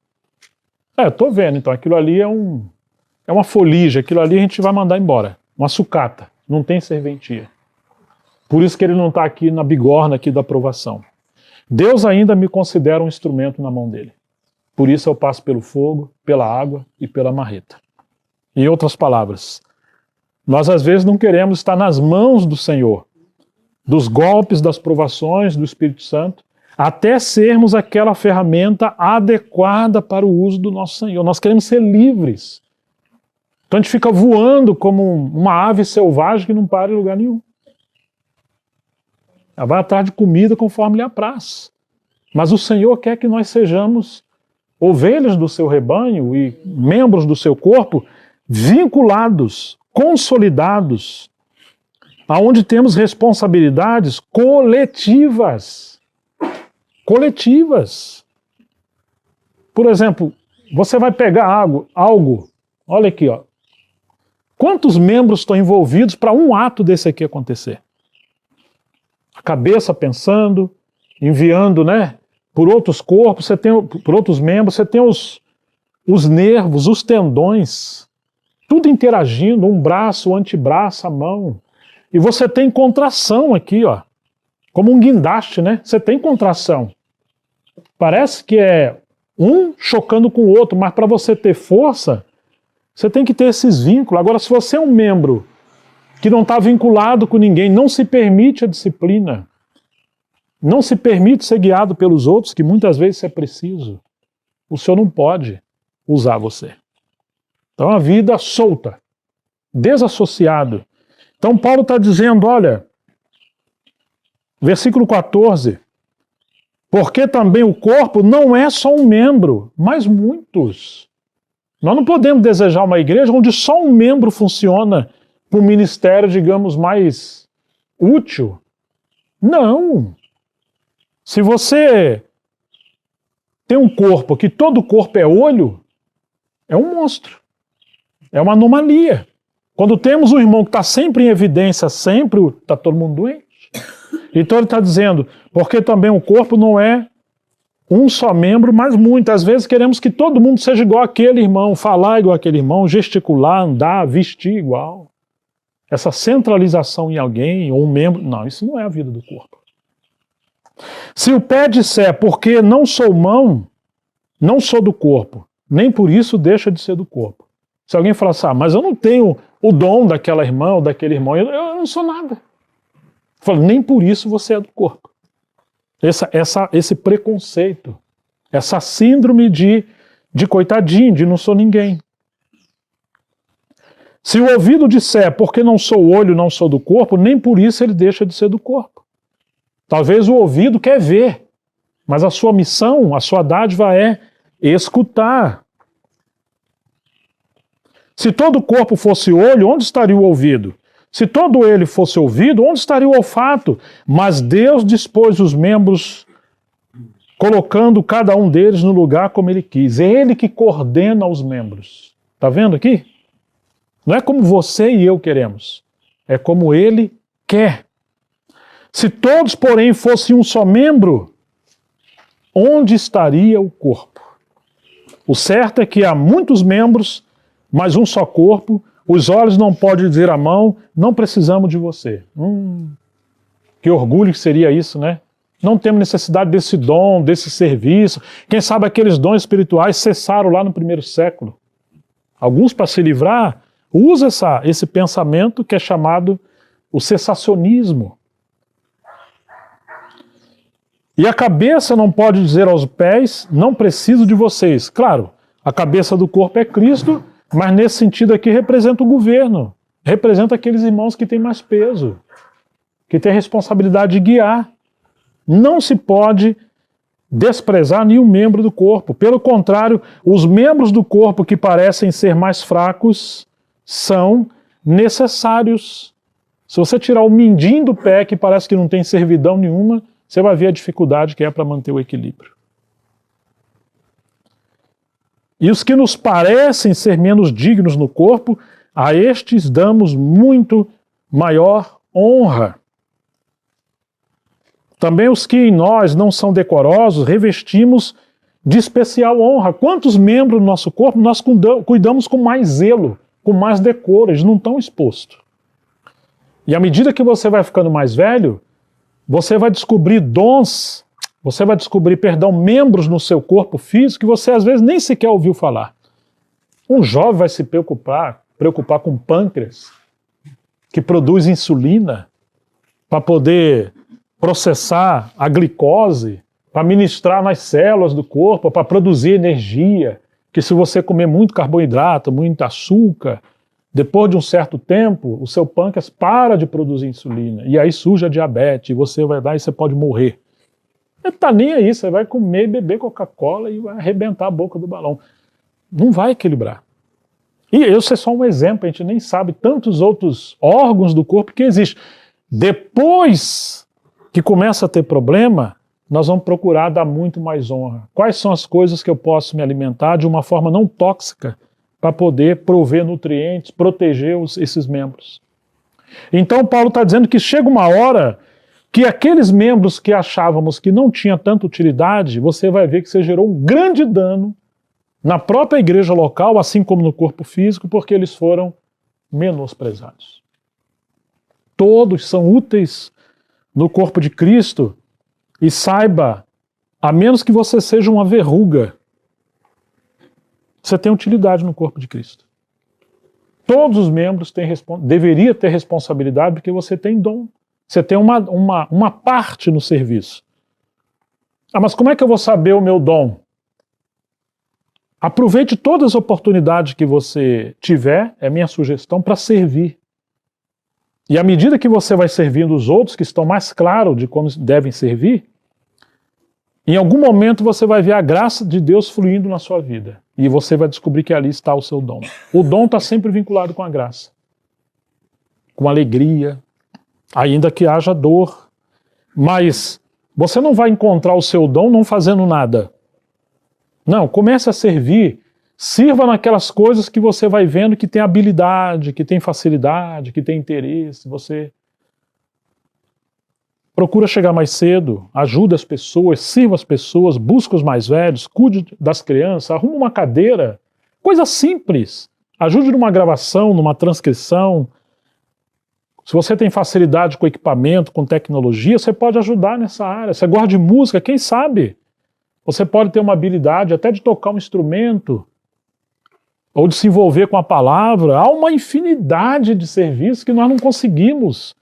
Eu tô vendo, então aquilo ali é uma folija, aquilo ali a gente vai mandar embora, uma sucata, não tem serventia. Por isso que ele não está aqui na bigorna aqui da aprovação. Deus ainda me considera um instrumento na mão dele. Por isso eu passo pelo fogo, pela água e pela marreta. Em outras palavras, nós às vezes não queremos estar nas mãos do Senhor, dos golpes, das provações do Espírito Santo, até sermos aquela ferramenta adequada para o uso do nosso Senhor. Nós queremos ser livres. Então a gente fica voando como uma ave selvagem que não para em lugar nenhum. Ela vai atrás de comida conforme lhe apraz. Mas o Senhor quer que nós sejamos ovelhas do seu rebanho e membros do seu corpo vinculados, consolidados, aonde temos responsabilidades coletivas. Coletivas. Por exemplo, você vai pegar algo, olha aqui, ó. Quantos membros estão envolvidos para um ato desse aqui acontecer? A cabeça pensando, enviando, né, por outros corpos, por outros membros, você tem os nervos, os tendões, tudo interagindo, um braço, o antebraço, a mão. E você tem contração aqui, ó, como um guindaste, né? Você tem contração. Parece que é um chocando com o outro, mas para você ter força, você tem que ter esses vínculos. Agora, se você é um membro que não está vinculado com ninguém, não se permite a disciplina, não se permite ser guiado pelos outros, que muitas vezes é preciso, o Senhor não pode usar você. Então a vida solta, desassociado. Então Paulo está dizendo, olha, versículo 14, porque também o corpo não é só um membro, mas muitos. Nós não podemos desejar uma igreja onde só um membro funciona para o ministério, digamos, mais útil. Não. Se você tem um corpo que todo corpo é olho, é um monstro. É uma anomalia. Quando temos um irmão que está sempre em evidência, sempre está todo mundo doente. Então ele está dizendo, porque também o corpo não é um só membro, mas muitas vezes queremos que todo mundo seja igual àquele irmão, falar igual àquele irmão, gesticular, andar, vestir igual. Essa centralização em alguém ou um membro, não, isso não é a vida do corpo. Se o pé disser, porque não sou mão, não sou do corpo, nem por isso deixa de ser do corpo. Se alguém falar assim, mas eu não tenho o dom daquela irmã ou daquele irmão, eu não sou nada. Falo, nem por isso você é do corpo. Esse preconceito, essa síndrome de coitadinho, de não sou ninguém. Se o ouvido disser, porque não sou o olho, não sou do corpo, nem por isso ele deixa de ser do corpo. Talvez o ouvido quer ver, mas a sua missão, a sua dádiva é escutar. Se todo o corpo fosse olho, onde estaria o ouvido? Se todo ele fosse ouvido, onde estaria o olfato? Mas Deus dispôs os membros, colocando cada um deles no lugar como ele quis. É ele que coordena os membros. Está vendo aqui? Não é como você e eu queremos. É como ele quer. Se todos, porém, fossem um só membro, onde estaria o corpo? O certo é que há muitos membros, mas um só corpo. Os olhos não podem dizer à mão, não precisamos de você. Que orgulho que seria isso, né? Não temos necessidade desse dom, desse serviço. Quem sabe aqueles dons espirituais cessaram lá no primeiro século. Alguns, para se livrar, usam esse pensamento que é chamado o cessacionismo. E a cabeça não pode dizer aos pés, não preciso de vocês. Claro, a cabeça do corpo é Cristo, mas nesse sentido aqui representa o governo, representa aqueles irmãos que têm mais peso, que têm a responsabilidade de guiar. Não se pode desprezar nenhum membro do corpo. Pelo contrário, os membros do corpo que parecem ser mais fracos são necessários. Se você tirar o mindinho do pé, que parece que não tem servidão nenhuma, você vai ver a dificuldade que é para manter o equilíbrio. E os que nos parecem ser menos dignos no corpo, a estes damos muito maior honra. Também os que em nós não são decorosos, revestimos de especial honra. Quantos membros do nosso corpo nós cuidamos com mais zelo, com mais decoro, eles não estão expostos. E à medida que você vai ficando mais velho, você vai descobrir dons, você vai descobrir, membros no seu corpo físico que você às vezes nem sequer ouviu falar. Um jovem vai se preocupar com o pâncreas, que produz insulina, para poder processar a glicose, para ministrar nas células do corpo, para produzir energia, que se você comer muito carboidrato, muito açúcar, depois de um certo tempo, o seu pâncreas para de produzir insulina, e aí surge a diabetes, e você vai lá e você pode morrer. Ele está nem aí, você vai comer e beber Coca-Cola e vai arrebentar a boca do balão. Não vai equilibrar. E esse é só um exemplo, a gente nem sabe tantos outros órgãos do corpo que existem. Depois que começa a ter problema, nós vamos procurar dar muito mais honra. Quais são as coisas que eu posso me alimentar de uma forma não tóxica para poder prover nutrientes, proteger esses membros? Então Paulo está dizendo que chega uma hora que aqueles membros que achávamos que não tinham tanta utilidade, você vai ver que você gerou um grande dano na própria igreja local, assim como no corpo físico, porque eles foram menosprezados. Todos são úteis no corpo de Cristo, e saiba, a menos que você seja uma verruga, você tem utilidade no corpo de Cristo. Todos os membros deveriam ter responsabilidade porque você tem dom. Você tem uma parte no serviço. Ah, mas como é que eu vou saber o meu dom? Aproveite todas as oportunidades que você tiver, é minha sugestão, para servir. E à medida que você vai servindo os outros, que estão mais claros de como devem servir, em algum momento você vai ver a graça de Deus fluindo na sua vida. E você vai descobrir que ali está o seu dom. O dom está sempre vinculado com a graça. Com alegria, ainda que haja dor. Mas você não vai encontrar o seu dom não fazendo nada. Não, comece a servir. Sirva naquelas coisas que você vai vendo que tem habilidade, que tem facilidade, que tem interesse. Você procura chegar mais cedo, ajuda as pessoas, sirva as pessoas, busca os mais velhos, cuide das crianças, arruma uma cadeira. Coisa simples. Ajude numa gravação, numa transcrição. Se você tem facilidade com equipamento, com tecnologia, você pode ajudar nessa área. Você gosta de música, quem sabe? Você pode ter uma habilidade até de tocar um instrumento, ou de se envolver com a palavra. Há uma infinidade de serviços que nós não conseguimos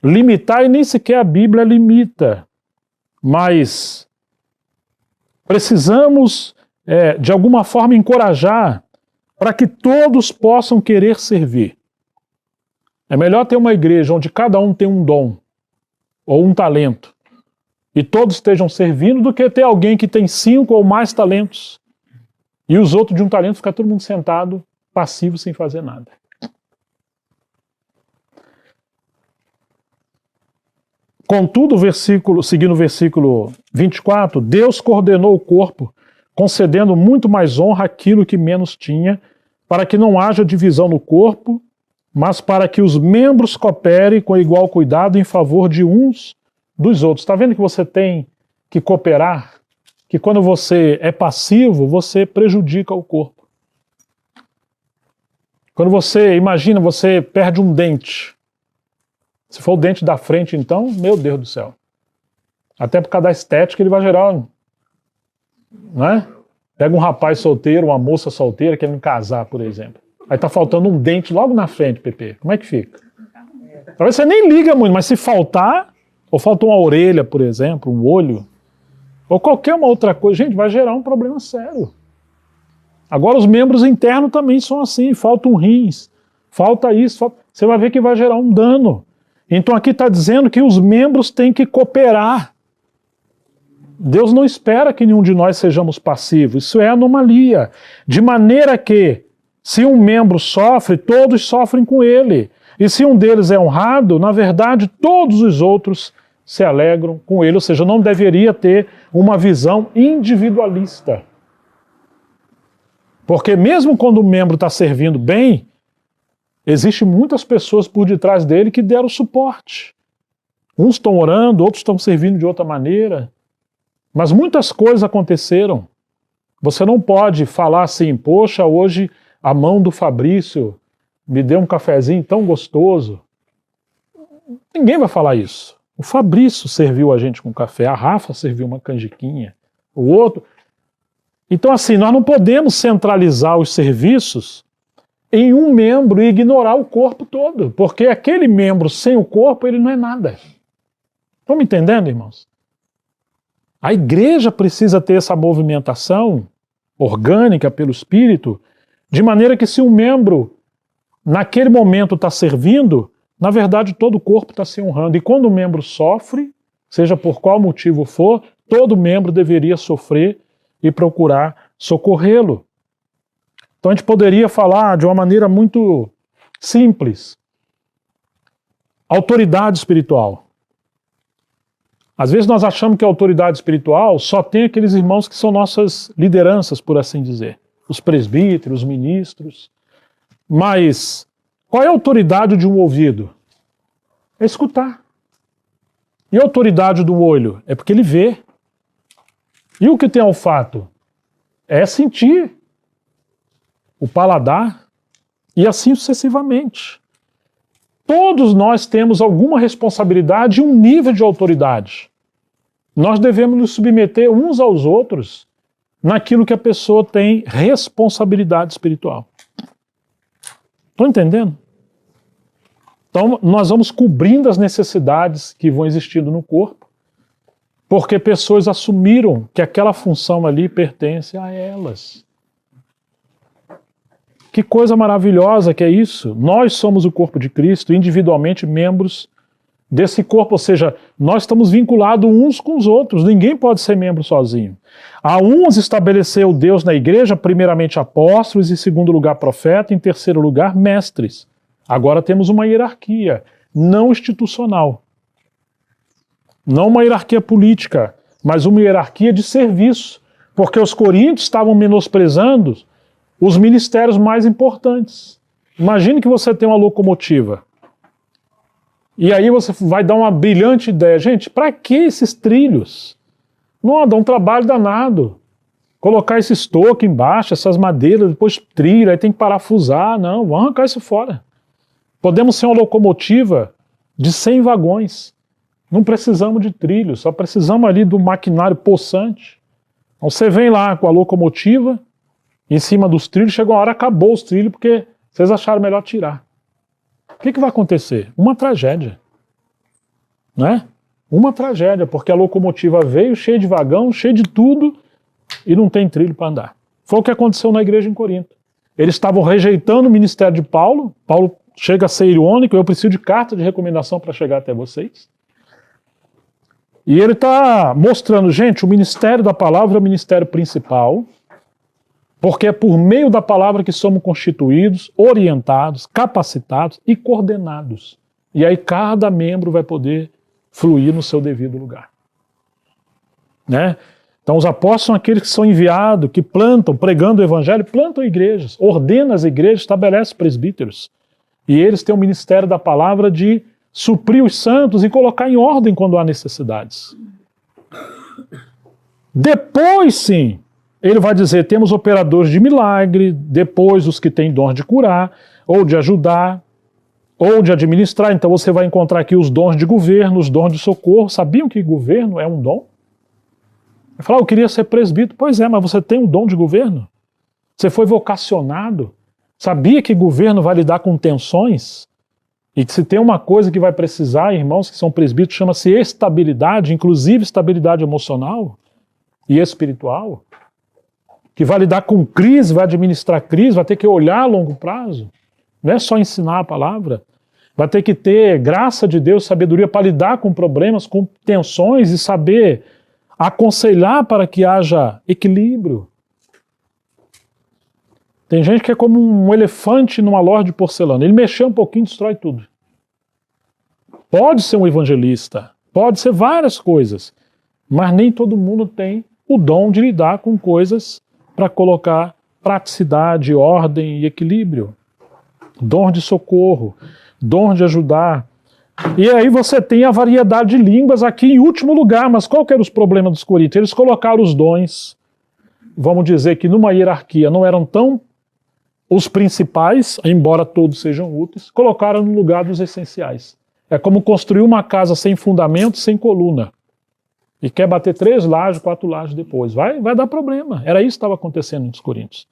limitar, e nem sequer a Bíblia limita. Mas precisamos, de alguma forma, encorajar para que todos possam querer servir. É melhor ter uma igreja onde cada um tem um dom ou um talento e todos estejam servindo do que ter alguém que tem 5 ou mais talentos e os outros de um talento ficar todo mundo sentado, passivo, sem fazer nada. Contudo, seguindo o versículo 24, Deus coordenou o corpo, concedendo muito mais honra àquilo que menos tinha, para que não haja divisão no corpo, mas para que os membros cooperem com igual cuidado em favor de uns dos outros. Está vendo que você tem que cooperar? Que quando você é passivo, você prejudica o corpo. Quando você, imagina, você perde um dente. Se for o dente da frente, então, meu Deus do céu. Até por causa da estética, ele vai gerar, né? Pega um rapaz solteiro, uma moça solteira, querendo casar, por exemplo. Aí tá faltando um dente logo na frente, Pepe. Como é que fica? Talvez você nem liga muito, mas se faltar, ou falta uma orelha, por exemplo, um olho, ou qualquer uma outra coisa, gente, vai gerar um problema sério. Agora os membros internos também são assim, faltam rins, falta isso, você vai ver que vai gerar um dano. Então aqui está dizendo que os membros têm que cooperar. Deus não espera que nenhum de nós sejamos passivos, isso é anomalia. De maneira que, se um membro sofre, todos sofrem com ele. E se um deles é honrado, na verdade todos os outros se alegram com ele. Ou seja, não deveria ter uma visão individualista. Porque mesmo quando o membro está servindo bem, existem muitas pessoas por detrás dele que deram suporte. Uns estão orando, outros estão servindo de outra maneira. Mas muitas coisas aconteceram. Você não pode falar assim, poxa, hoje a mão do Fabrício me deu um cafezinho tão gostoso. Ninguém vai falar isso. O Fabrício serviu a gente com café, a Rafa serviu uma canjiquinha, o outro. Então assim, nós não podemos centralizar os serviços em um membro e ignorar o corpo todo, porque aquele membro sem o corpo, ele não é nada. Estão me entendendo, irmãos? A igreja precisa ter essa movimentação orgânica pelo Espírito, de maneira que se um membro naquele momento está servindo, na verdade todo o corpo está se honrando. E quando o membro sofre, seja por qual motivo for, todo membro deveria sofrer e procurar socorrê-lo. Então a gente poderia falar de uma maneira muito simples. Autoridade espiritual. Às vezes nós achamos que a autoridade espiritual só tem aqueles irmãos que são nossas lideranças, por assim dizer. Os presbíteros, os ministros. Mas qual é a autoridade de um ouvido? É escutar. E a autoridade do olho? É porque ele vê. E o que tem olfato? É sentir. O paladar. E assim sucessivamente. Todos nós temos alguma responsabilidade e um nível de autoridade. Nós devemos nos submeter uns aos outros naquilo que a pessoa tem responsabilidade espiritual. Estão entendendo? Então, nós vamos cobrindo as necessidades que vão existindo no corpo, porque pessoas assumiram que aquela função ali pertence a elas. Que coisa maravilhosa que é isso! Nós somos o corpo de Cristo, individualmente membros desse corpo, ou seja, nós estamos vinculados uns com os outros, ninguém pode ser membro sozinho. A uns estabeleceu Deus na igreja, primeiramente apóstolos, em segundo lugar profeta, em terceiro lugar mestres. Agora temos uma hierarquia não institucional. Não uma hierarquia política, mas uma hierarquia de serviço. Porque os coríntios estavam menosprezando os ministérios mais importantes. Imagine que você tem uma locomotiva. E aí você vai dar uma brilhante ideia. Gente, para que esses trilhos? Não, dá um trabalho danado. Colocar esse estoque embaixo, essas madeiras, depois trilho, aí tem que parafusar. Não, vamos arrancar isso fora. Podemos ser uma locomotiva de 100 vagões. Não precisamos de trilhos, só precisamos ali do maquinário possante. Então você vem lá com a locomotiva, em cima dos trilhos, chegou a hora, acabou os trilhos, porque vocês acharam melhor tirar. O que vai acontecer? Uma tragédia. Né? Uma tragédia, porque a locomotiva veio cheia de vagão, cheia de tudo, e não tem trilho para andar. Foi o que aconteceu na igreja em Corinto. Eles estavam rejeitando o ministério de Paulo. Paulo chega a ser irônico, eu preciso de carta de recomendação para chegar até vocês. E ele está mostrando, gente, o ministério da palavra é o ministério principal, porque é por meio da palavra que somos constituídos, orientados, capacitados e coordenados. E aí cada membro vai poder fluir no seu devido lugar. Né? Então os apóstolos são aqueles que são enviados, que plantam, pregando o evangelho, plantam igrejas, ordenam as igrejas, estabelecem presbíteros. E eles têm o ministério da palavra de suprir os santos e colocar em ordem quando há necessidades. Depois, sim, ele vai dizer, temos operadores de milagre, depois os que têm dons de curar, ou de ajudar, ou de administrar. Então você vai encontrar aqui os dons de governo, os dons de socorro. Sabiam que governo é um dom? Vai falar, eu queria ser presbítero. Pois é, mas você tem um dom de governo? Você foi vocacionado? Sabia que governo vai lidar com tensões? E que se tem uma coisa que vai precisar, irmãos que são presbíteros, chama-se estabilidade, inclusive estabilidade emocional e espiritual, que vai lidar com crise, vai administrar crise, vai ter que olhar a longo prazo, não é só ensinar a palavra, vai ter que ter graça de Deus, sabedoria para lidar com problemas, com tensões e saber aconselhar para que haja equilíbrio. Tem gente que é como um elefante numa loja de porcelana. Ele mexeu um pouquinho, destrói tudo. Pode ser um evangelista, pode ser várias coisas, mas nem todo mundo tem o dom de lidar com coisas para colocar praticidade, ordem e equilíbrio. Dom de socorro, dom de ajudar. E aí você tem a variedade de línguas aqui em último lugar, mas qual que era os problemas dos coríntios? Eles colocaram os dons, vamos dizer que numa hierarquia não eram tão os principais, embora todos sejam úteis, colocaram no lugar dos essenciais. É como construir uma casa sem fundamento, sem coluna. E quer bater 3 lajes, 4 lajes depois. Vai dar problema. Era isso que estava acontecendo nos coríntios.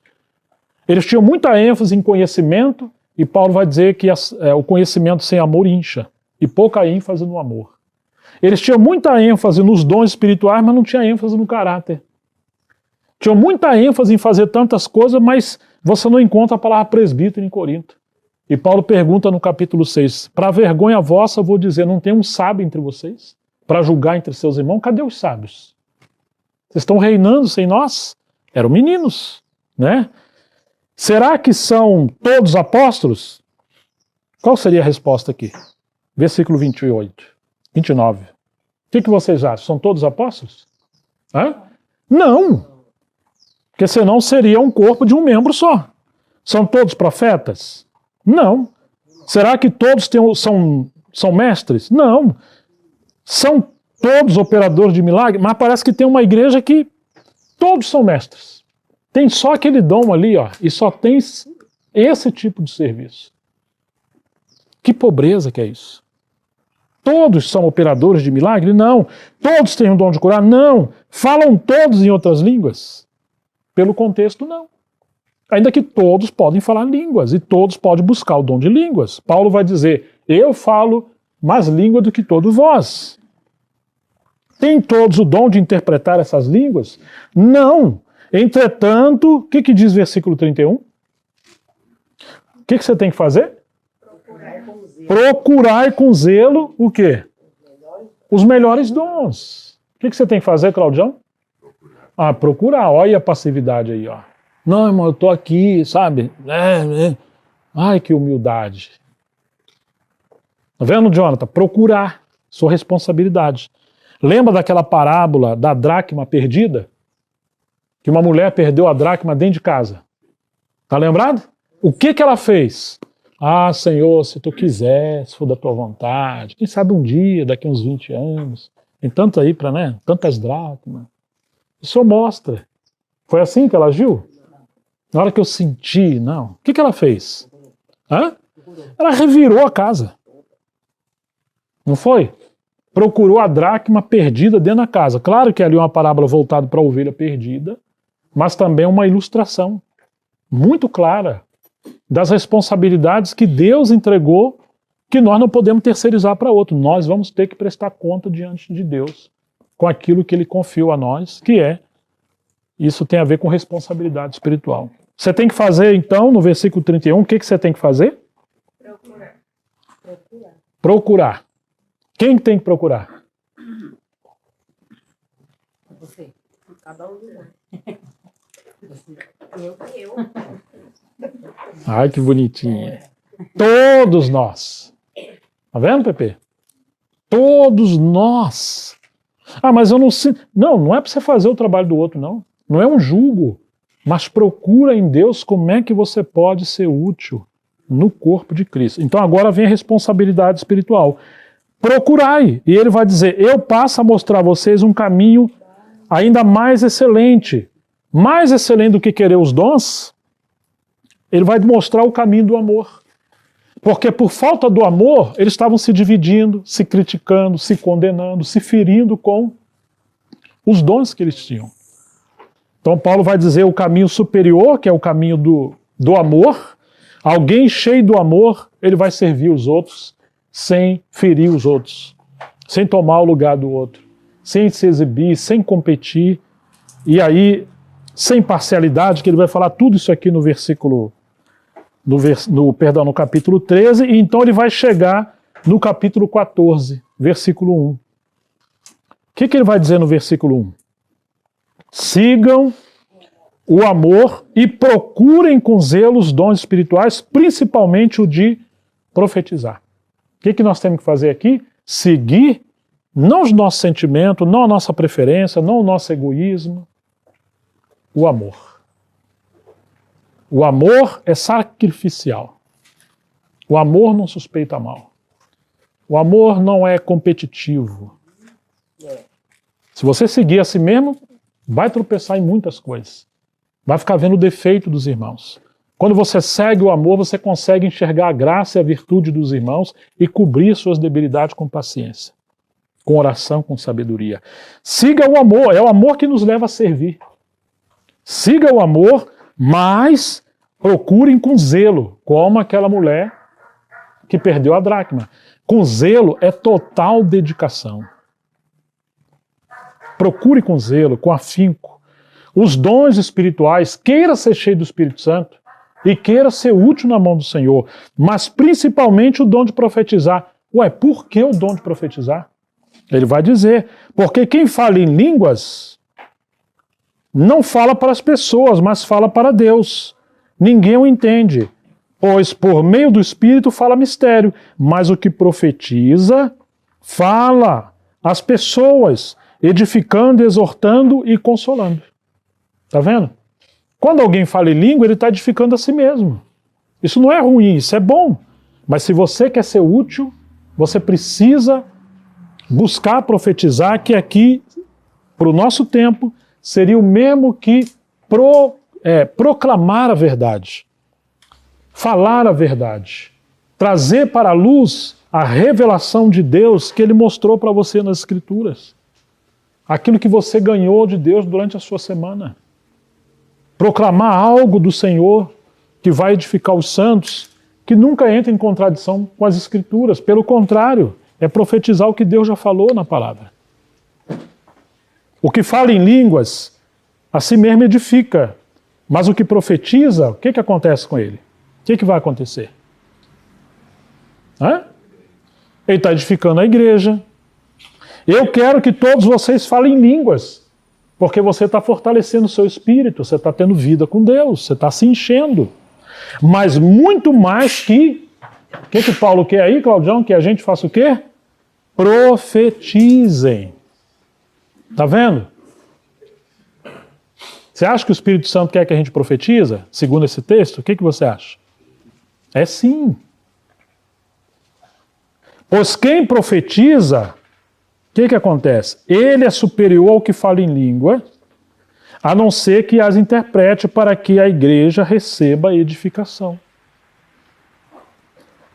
Eles tinham muita ênfase em conhecimento, e Paulo vai dizer que o conhecimento sem amor incha, e pouca ênfase no amor. Eles tinham muita ênfase nos dons espirituais, mas não tinha ênfase no caráter. Tinham muita ênfase em fazer tantas coisas, mas você não encontra a palavra presbítero em Corinto. E Paulo pergunta no capítulo 6, para vergonha vossa, eu vou dizer, não tem um sábio entre vocês? Para julgar entre seus irmãos? Cadê os sábios? Vocês estão reinando sem nós? Eram meninos, né? Será que são todos apóstolos? Qual seria a resposta aqui? Versículo 28, 29. O que vocês acham? São todos apóstolos? Hã? Não! Porque senão seria um corpo de um membro só. São todos profetas? Não. Será que todos são mestres? Não. São todos operadores de milagre? Mas parece que tem uma igreja que todos são mestres. Tem só aquele dom ali, ó, e só tem esse tipo de serviço. Que pobreza que é isso. Todos são operadores de milagre? Não. Todos têm o dom de curar? Não. Falam todos em outras línguas? Pelo contexto, não. Ainda que todos podem falar línguas e todos podem buscar o dom de línguas. Paulo vai dizer, eu falo mais língua do que todos vós. Tem todos o dom de interpretar essas línguas? Não. Entretanto, o que diz versículo 31? O que você tem que fazer? Procurar com zelo o quê? Os melhores dons. O que você tem que fazer, Claudião? Procurar. Olha a passividade aí, ó. Não, irmão, eu estou aqui, sabe? Ai, que humildade. Tá vendo, Jonathan? Procurar. Sua responsabilidade. Lembra daquela parábola da dracma perdida? Que uma mulher perdeu a dracma dentro de casa. Tá lembrado? O que ela fez? Senhor, se tu quiser, se for da tua vontade, quem sabe um dia, daqui uns 20 anos, tem tanto aí para, né? Tantas dracmas. O Senhor mostra. Foi assim que ela agiu? Na hora que eu senti, não. O que ela fez? Ela revirou a casa. Não foi? Procurou a dracma perdida dentro da casa. Claro que ali é uma parábola voltada para a ovelha perdida, mas também uma ilustração muito clara das responsabilidades que Deus entregou, que nós não podemos terceirizar para outro. Nós vamos ter que prestar conta diante de Deus com aquilo que Ele confiou a nós, isso tem a ver com responsabilidade espiritual. Você tem que fazer, então, no versículo 31, o que você tem que fazer? Procurar. Quem tem que procurar? Você. Cada um de nós. Eu. Ai, que bonitinha. Todos nós. Tá vendo, Pepe? Todos nós. Mas eu não sei. Não é para você fazer o trabalho do outro, não. Não é um julgo. Mas procura em Deus como é que você pode ser útil no corpo de Cristo. Então agora vem a responsabilidade espiritual. Procurai. E ele vai dizer, eu passo a mostrar a vocês um caminho ainda mais excelente. Mais excelente do que querer os dons, ele vai mostrar o caminho do amor. Porque por falta do amor, eles estavam se dividindo, se criticando, se condenando, se ferindo com os dons que eles tinham. Então Paulo vai dizer o caminho superior, que é o caminho do amor. Alguém cheio do amor, ele vai servir os outros sem ferir os outros, sem tomar o lugar do outro, sem se exibir, sem competir, e aí sem parcialidade, que ele vai falar tudo isso aqui no versículo, no capítulo 13, e então ele vai chegar no capítulo 14, versículo 1. O que ele vai dizer no versículo 1? Sigam o amor e procurem com zelo os dons espirituais, principalmente o de profetizar. O que nós temos que fazer aqui? Seguir não os nossos sentimentos, não a nossa preferência, não o nosso egoísmo, o amor. O amor é sacrificial. O amor não suspeita mal. O amor não é competitivo. Se você seguir a si mesmo, vai tropeçar em muitas coisas. Vai ficar vendo o defeito dos irmãos. Quando você segue o amor, você consegue enxergar a graça e a virtude dos irmãos e cobrir suas debilidades com paciência, com oração, com sabedoria. Siga o amor, é o amor que nos leva a servir. Siga o amor, mas procurem com zelo, como aquela mulher que perdeu a dracma. Com zelo é total dedicação. Procure com zelo, com afinco. Os dons espirituais, queira ser cheio do Espírito Santo e queira ser útil na mão do Senhor, mas principalmente o dom de profetizar. Por que o dom de profetizar? Ele vai dizer, porque quem fala em línguas não fala para as pessoas, mas fala para Deus. Ninguém o entende, pois por meio do Espírito fala mistério, mas o que profetiza fala às pessoas, edificando, exortando e consolando. Tá vendo? Quando alguém fala em língua, ele está edificando a si mesmo. Isso não é ruim, isso é bom. Mas se você quer ser útil, você precisa buscar profetizar, que aqui, para o nosso tempo, seria o mesmo que proclamar a verdade, falar a verdade, trazer para a luz a revelação de Deus que Ele mostrou para você nas Escrituras. Aquilo que você ganhou de Deus durante a sua semana. proclamar algo do Senhor que vai edificar os santos, que nunca entra em contradição com as Escrituras. Pelo contrário, é profetizar o que Deus já falou na palavra. O que fala em línguas, a si mesmo edifica. Mas o que profetiza, o que acontece com ele? O que vai acontecer? Ele está edificando a igreja. Eu quero que todos vocês falem em línguas, porque você está fortalecendo o seu espírito, você está tendo vida com Deus, você está se enchendo. Mas muito mais que... O que Paulo quer aí, Claudião? Que a gente faça o quê? Profetizem. Está vendo? Você acha que o Espírito Santo quer que a gente profetiza? Segundo esse texto, o que você acha? É sim. Pois quem profetiza, o que acontece? Ele é superior ao que fala em língua, a não ser que as interprete para que a igreja receba edificação.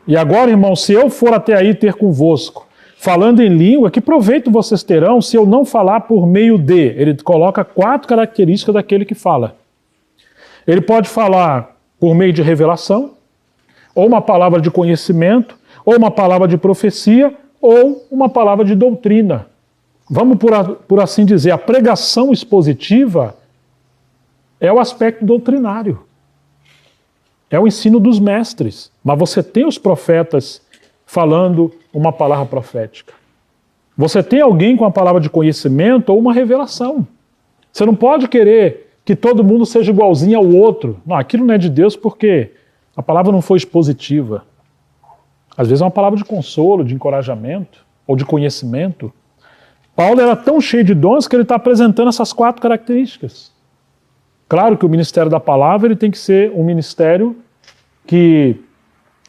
E agora, irmão, se eu for até aí ter convosco, falando em língua, que proveito vocês terão se eu não falar por meio de? Ele coloca 4 características daquele que fala. Ele pode falar por meio de revelação, ou uma palavra de conhecimento, ou uma palavra de profecia, ou uma palavra de doutrina. Vamos por assim dizer, a pregação expositiva é o aspecto doutrinário. É o ensino dos mestres. Mas você tem os profetas falando uma palavra profética. Você tem alguém com a palavra de conhecimento ou uma revelação. Você não pode querer que todo mundo seja igualzinho ao outro. Não, aquilo não é de Deus porque a palavra não foi expositiva. Às vezes é uma palavra de consolo, de encorajamento ou de conhecimento. Paulo era tão cheio de dons que ele está apresentando essas 4 características. Claro que o ministério da palavra ele tem que ser um ministério que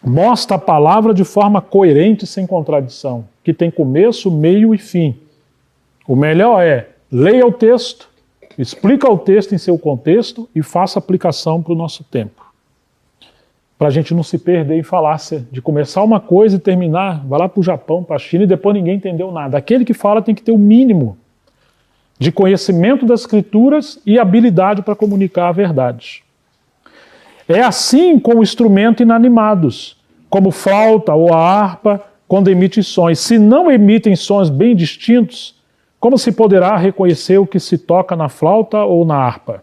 mostra a palavra de forma coerente e sem contradição, que tem começo, meio e fim. O melhor é, leia o texto, explica o texto em seu contexto e faça aplicação para o nosso tempo. Para a gente não se perder em falácia, de começar uma coisa e terminar, vai lá para o Japão, para a China e depois ninguém entendeu nada. Aquele que fala tem que ter o mínimo de conhecimento das Escrituras e habilidade para comunicar a verdade. É assim com instrumentos inanimados, como flauta ou a harpa, quando emite sons. Se não emitem sons bem distintos, como se poderá reconhecer o que se toca na flauta ou na harpa?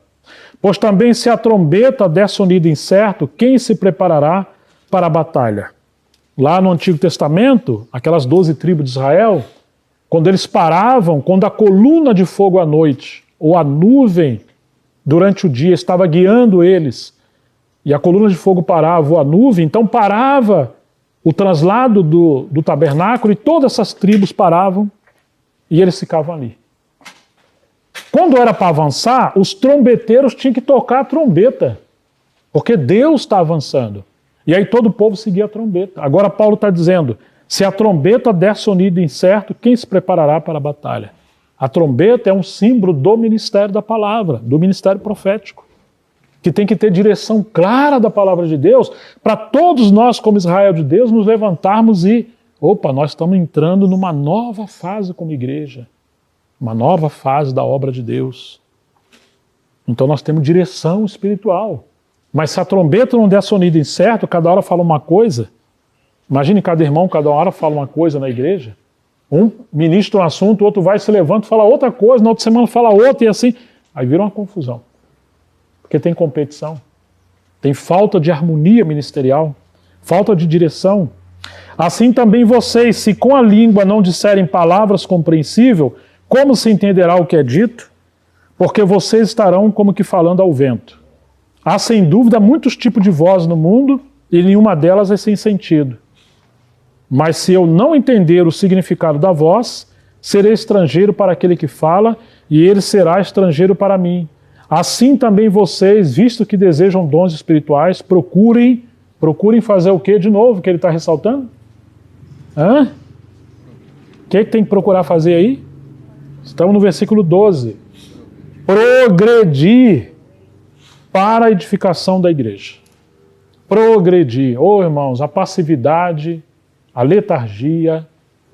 Pois também se a trombeta der sonido incerto, quem se preparará para a batalha? Lá no Antigo Testamento, aquelas 12 tribos de Israel, quando eles paravam, quando a coluna de fogo à noite, ou a nuvem durante o dia estava guiando eles, e a coluna de fogo parava, ou a nuvem, então parava o traslado do tabernáculo e todas essas tribos paravam e eles ficavam ali. Quando era para avançar, os trombeteiros tinham que tocar a trombeta, porque Deus está avançando. E aí todo o povo seguia a trombeta. Agora Paulo está dizendo, se a trombeta der sonido incerto, quem se preparará para a batalha? A trombeta é um símbolo do ministério da palavra, do ministério profético, que tem que ter direção clara da palavra de Deus, para todos nós, como Israel de Deus, nos levantarmos e, nós estamos entrando numa nova fase como igreja, uma nova fase da obra de Deus. Então nós temos direção espiritual. Mas se a trombeta não der sonido incerto, cada hora fala uma coisa, imagine cada irmão, cada hora fala uma coisa na igreja, um ministra um assunto, o outro vai, se levanta e fala outra coisa, na outra semana fala outra e assim, aí vira uma confusão. Porque tem competição, tem falta de harmonia ministerial, falta de direção. Assim também vocês, se com a língua não disserem palavras compreensíveis, como se entenderá o que é dito? Porque vocês estarão como que falando ao vento. Há sem dúvida muitos tipos de voz no mundo e nenhuma delas é sem sentido. Mas se eu não entender o significado da voz, serei estrangeiro para aquele que fala e ele será estrangeiro para mim. Assim também vocês, visto que desejam dons espirituais, procurem fazer o que de novo que ele está ressaltando? O que tem que procurar fazer aí? Estamos no versículo 12. Progredir para a edificação da igreja. Progredir. Irmãos, a passividade, a letargia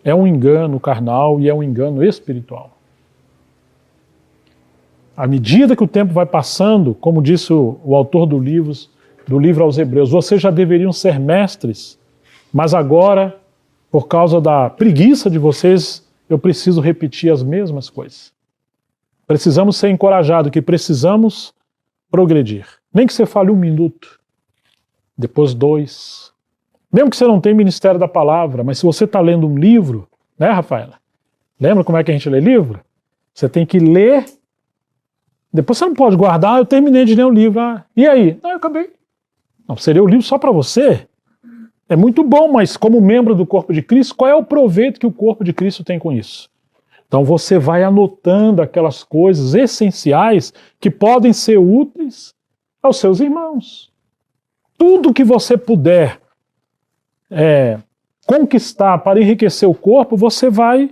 é um engano carnal e é um engano espiritual. À medida que o tempo vai passando, como disse o autor do livro aos Hebreus, vocês já deveriam ser mestres, mas agora, por causa da preguiça de vocês, eu preciso repetir as mesmas coisas. Precisamos ser encorajados, que precisamos progredir. Nem que você fale 1 minuto, depois 2. Mesmo que você não tenha ministério da palavra, mas se você está lendo um livro, né, Rafaela? Lembra como é que a gente lê livro? Você tem que ler, depois você não pode guardar, eu terminei de ler o livro, e aí? Não, eu acabei. Não, seria o livro só para você? É muito bom, mas como membro do corpo de Cristo, qual é o proveito que o corpo de Cristo tem com isso? Então você vai anotando aquelas coisas essenciais que podem ser úteis aos seus irmãos. Tudo que você puder conquistar para enriquecer o corpo, você vai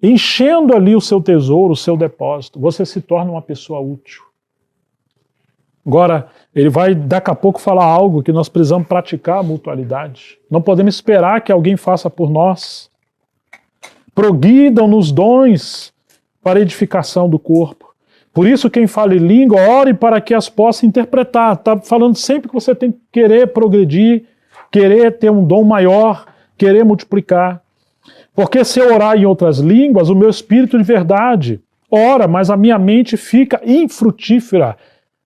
enchendo ali o seu tesouro, o seu depósito. Você se torna uma pessoa útil. Agora, ele vai daqui a pouco falar algo que nós precisamos praticar a mutualidade. Não podemos esperar que alguém faça por nós. Progridam nos dons para a edificação do corpo. Por isso, quem fala em língua, ore para que as possa interpretar. Está falando sempre que você tem que querer progredir, querer ter um dom maior, querer multiplicar. Porque se eu orar em outras línguas, o meu espírito de verdade ora, mas a minha mente fica infrutífera.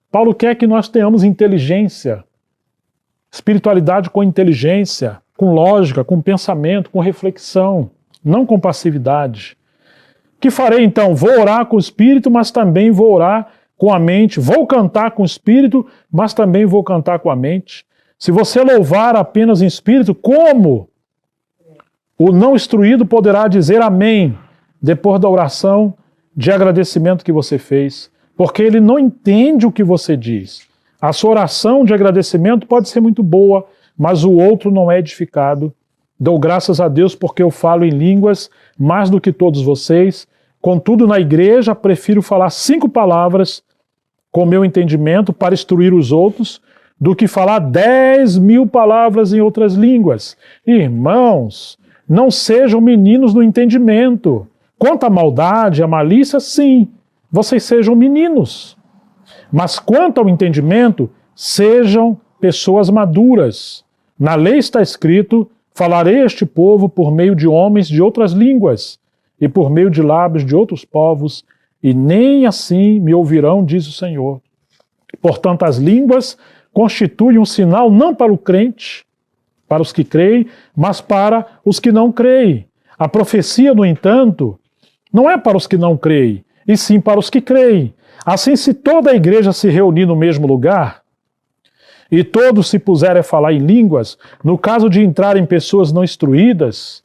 Paulo quer que nós tenhamos inteligência, espiritualidade com inteligência, com lógica, com pensamento, com reflexão, não com passividade. Que farei então? Vou orar com o espírito, mas também vou orar com a mente. Vou cantar com o espírito, mas também vou cantar com a mente. Se você louvar apenas em espírito, como o não instruído poderá dizer amém depois da oração de agradecimento que você fez? Porque ele não entende o que você diz. A sua oração de agradecimento pode ser muito boa, mas o outro não é edificado. Dou graças a Deus porque eu falo em línguas mais do que todos vocês. Contudo, na igreja, prefiro falar 5 palavras com meu entendimento para instruir os outros do que falar 10.000 palavras em outras línguas. Irmãos, não sejam meninos no entendimento. Quanto à maldade, à malícia, sim, vocês sejam meninos. Mas quanto ao entendimento, sejam pessoas maduras. Na lei está escrito: falarei a este povo por meio de homens de outras línguas e por meio de lábios de outros povos, e nem assim me ouvirão, diz o Senhor. Portanto, as línguas constituem um sinal não para o crente, para os que creem, mas para os que não creem. A profecia, no entanto, não é para os que não creem, e sim para os que creem. Assim, se toda a igreja se reunir no mesmo lugar, e todos se puserem a falar em línguas, no caso de entrarem pessoas não instruídas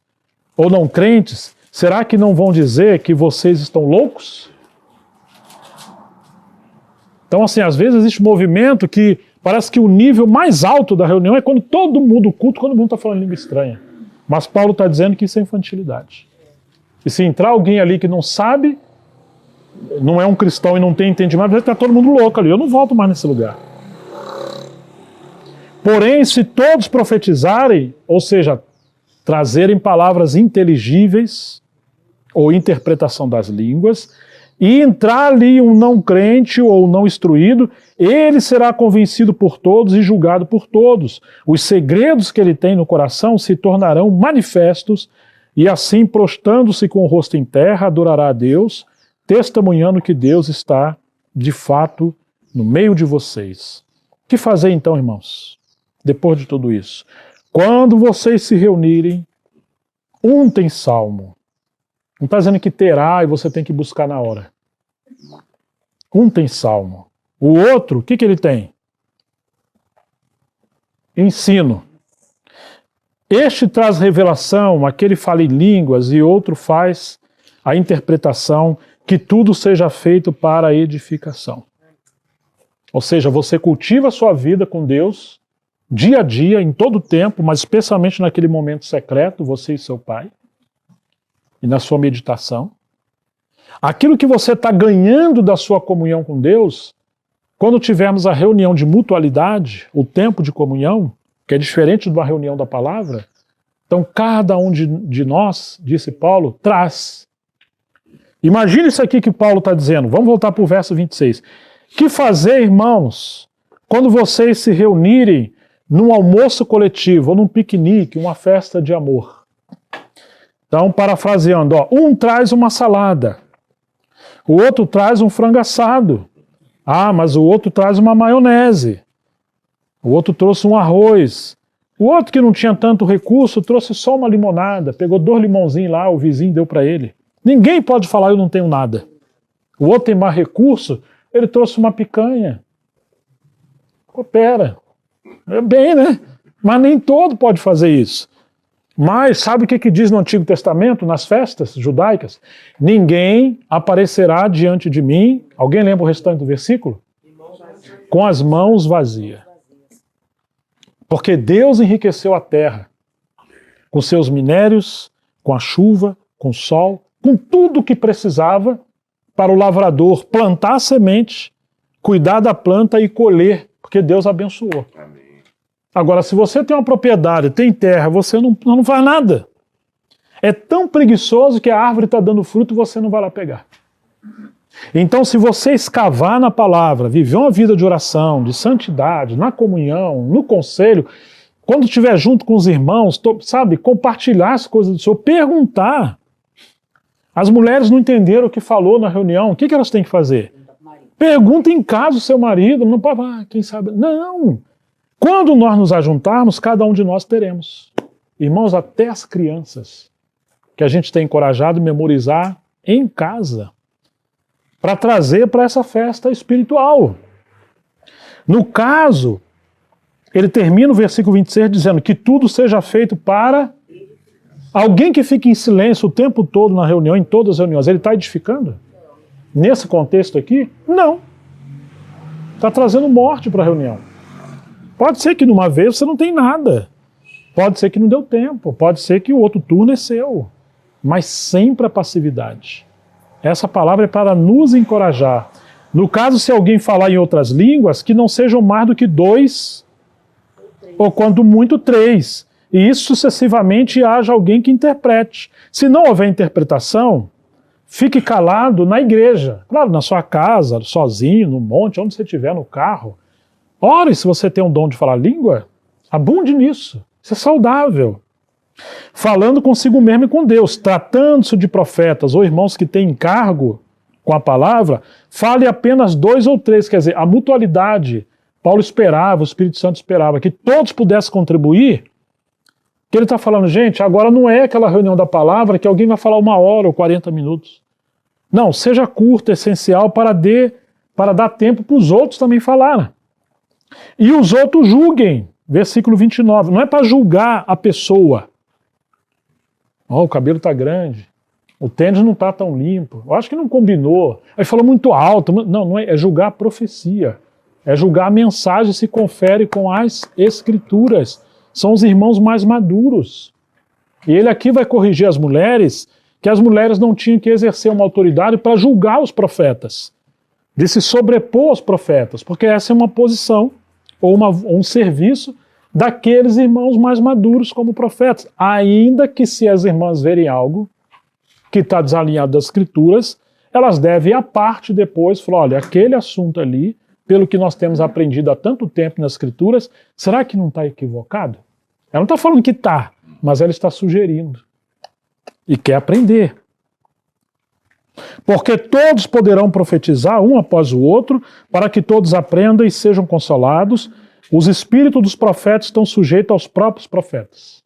ou não crentes, será que não vão dizer que vocês estão loucos? Então, assim, às vezes existe um movimento que parece que o nível mais alto da reunião é quando todo mundo, culto, quando todo mundo está falando língua estranha. Mas Paulo está dizendo que isso é infantilidade. E se entrar alguém ali que não sabe, não é um cristão e não tem entendimento, vai estar todo mundo louco ali. Eu não volto mais nesse lugar. Porém, se todos profetizarem, ou seja, trazerem palavras inteligíveis ou interpretação das línguas, e entrar ali um não crente ou não instruído, ele será convencido por todos e julgado por todos. Os segredos que ele tem no coração se tornarão manifestos, e assim, prostrando-se com o rosto em terra, adorará a Deus, testemunhando que Deus está, de fato, no meio de vocês. O que fazer então, irmãos, depois de tudo isso? Quando vocês se reunirem, tem salmo. Não está dizendo que terá e você tem que buscar na hora. Tem salmo. O outro, o que ele tem? Ensino. Este traz revelação, aquele fala em línguas e outro faz a interpretação, que tudo seja feito para a edificação. Ou seja, você cultiva a sua vida com Deus, dia a dia, em todo o tempo, mas especialmente naquele momento secreto, você e seu pai, e na sua meditação. Aquilo que você está ganhando da sua comunhão com Deus, quando tivermos a reunião de mutualidade, o tempo de comunhão, que é diferente de uma reunião da palavra, então cada um de nós, disse Paulo, traz. Imagina isso aqui que Paulo está dizendo. Vamos voltar para o verso 26. Que fazer, irmãos, quando vocês se reunirem num almoço coletivo, ou num piquenique, uma festa de amor? Então, parafraseando, ó, um traz uma salada, o outro traz um frango assado, mas o outro traz uma maionese, o outro trouxe um arroz, o outro que não tinha tanto recurso trouxe só uma limonada, pegou 2 limãozinhos lá, o vizinho deu para ele. Ninguém pode falar eu não tenho nada. O outro tem mais recurso, ele trouxe uma picanha. Coopera. É bem, né? Mas nem todo pode fazer isso. Mas sabe o que diz no Antigo Testamento, nas festas judaicas? Ninguém aparecerá diante de mim. Alguém lembra o restante do versículo? Com as mãos vazias. Porque Deus enriqueceu a terra com seus minérios, com a chuva, com o sol, com tudo o que precisava para o lavrador plantar a semente, cuidar da planta e colher, porque Deus abençoou. Amém. Agora, se você tem uma propriedade, tem terra, você não faz nada. É tão preguiçoso que a árvore está dando fruto e você não vai lá pegar. Então, se você escavar na palavra, viver uma vida de oração, de santidade, na comunhão, no conselho, quando estiver junto com os irmãos, sabe, compartilhar as coisas do Senhor, perguntar. As mulheres não entenderam o que falou na reunião, o que elas têm que fazer? Pergunta em casa o seu marido, não pode, quem sabe. Não. Quando nós nos ajuntarmos, cada um de nós teremos. Irmãos, até as crianças, que a gente tem encorajado a memorizar em casa, para trazer para essa festa espiritual. No caso, ele termina o versículo 26 dizendo que tudo seja feito para alguém que fique em silêncio o tempo todo na reunião, em todas as reuniões. Ele está edificando? Nesse contexto aqui? Não. Está trazendo morte para a reunião. Pode ser que numa vez você não tem nada. Pode ser que não deu tempo. Pode ser que o outro turno é seu. Mas sempre a passividade. Essa palavra é para nos encorajar. No caso, se alguém falar em outras línguas, que não sejam mais do que 2, ou quando muito 3. E isso sucessivamente haja alguém que interprete. Se não houver interpretação, fique calado na igreja. Claro, na sua casa, sozinho, no monte, onde você estiver, no carro. Ore se você tem um dom de falar língua, abunde nisso. Isso é saudável. Falando consigo mesmo e com Deus, tratando-se de profetas ou irmãos que têm encargo com a palavra, fale apenas 2 ou 3, quer dizer, a mutualidade. Paulo esperava, o Espírito Santo esperava que todos pudessem contribuir, que ele está falando, gente, agora não é aquela reunião da palavra que alguém vai falar 1 hora ou 40 minutos. Não, seja curto, essencial, para dar tempo para os outros também falarem. E os outros julguem, versículo 29, não é para julgar a pessoa. O cabelo está grande, o tênis não está tão limpo, eu acho que não combinou, aí falou muito alto. Não é julgar a profecia, é julgar a mensagem que se confere com as escrituras. São os irmãos mais maduros. E ele aqui vai corrigir as mulheres, que as mulheres não tinham que exercer uma autoridade para julgar os profetas, de se sobrepor aos profetas, porque essa é uma posição, ou um serviço, daqueles irmãos mais maduros como profetas, ainda que se as irmãs verem algo que está desalinhado das escrituras, elas devem ir à parte depois, falar, olha, aquele assunto ali, pelo que nós temos aprendido há tanto tempo nas escrituras, será que não está equivocado? Ela não está falando que está, mas ela está sugerindo e quer aprender. Porque todos poderão profetizar um após o outro, para que todos aprendam e sejam consolados. Os espíritos dos profetas estão sujeitos aos próprios profetas.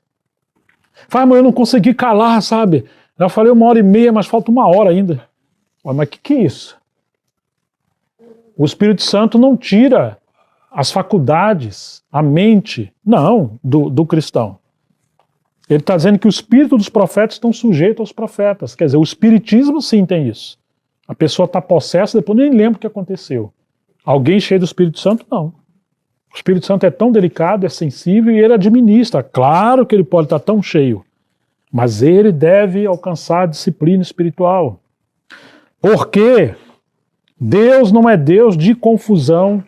Fala, mas eu não consegui calar, sabe? Já falei 1h30, mas falta 1 hora ainda. Mas o que é isso? O Espírito Santo não tira as faculdades, a mente, não, do cristão. Ele está dizendo que o espírito dos profetas estão sujeitos aos profetas. Quer dizer, o espiritismo sim tem isso. A pessoa está possessa, depois nem lembra o que aconteceu. Alguém cheio do Espírito Santo, não. O Espírito Santo é tão delicado, é sensível e ele administra. Claro que ele pode estar tão cheio, mas ele deve alcançar a disciplina espiritual. Porque Deus não é Deus de confusão,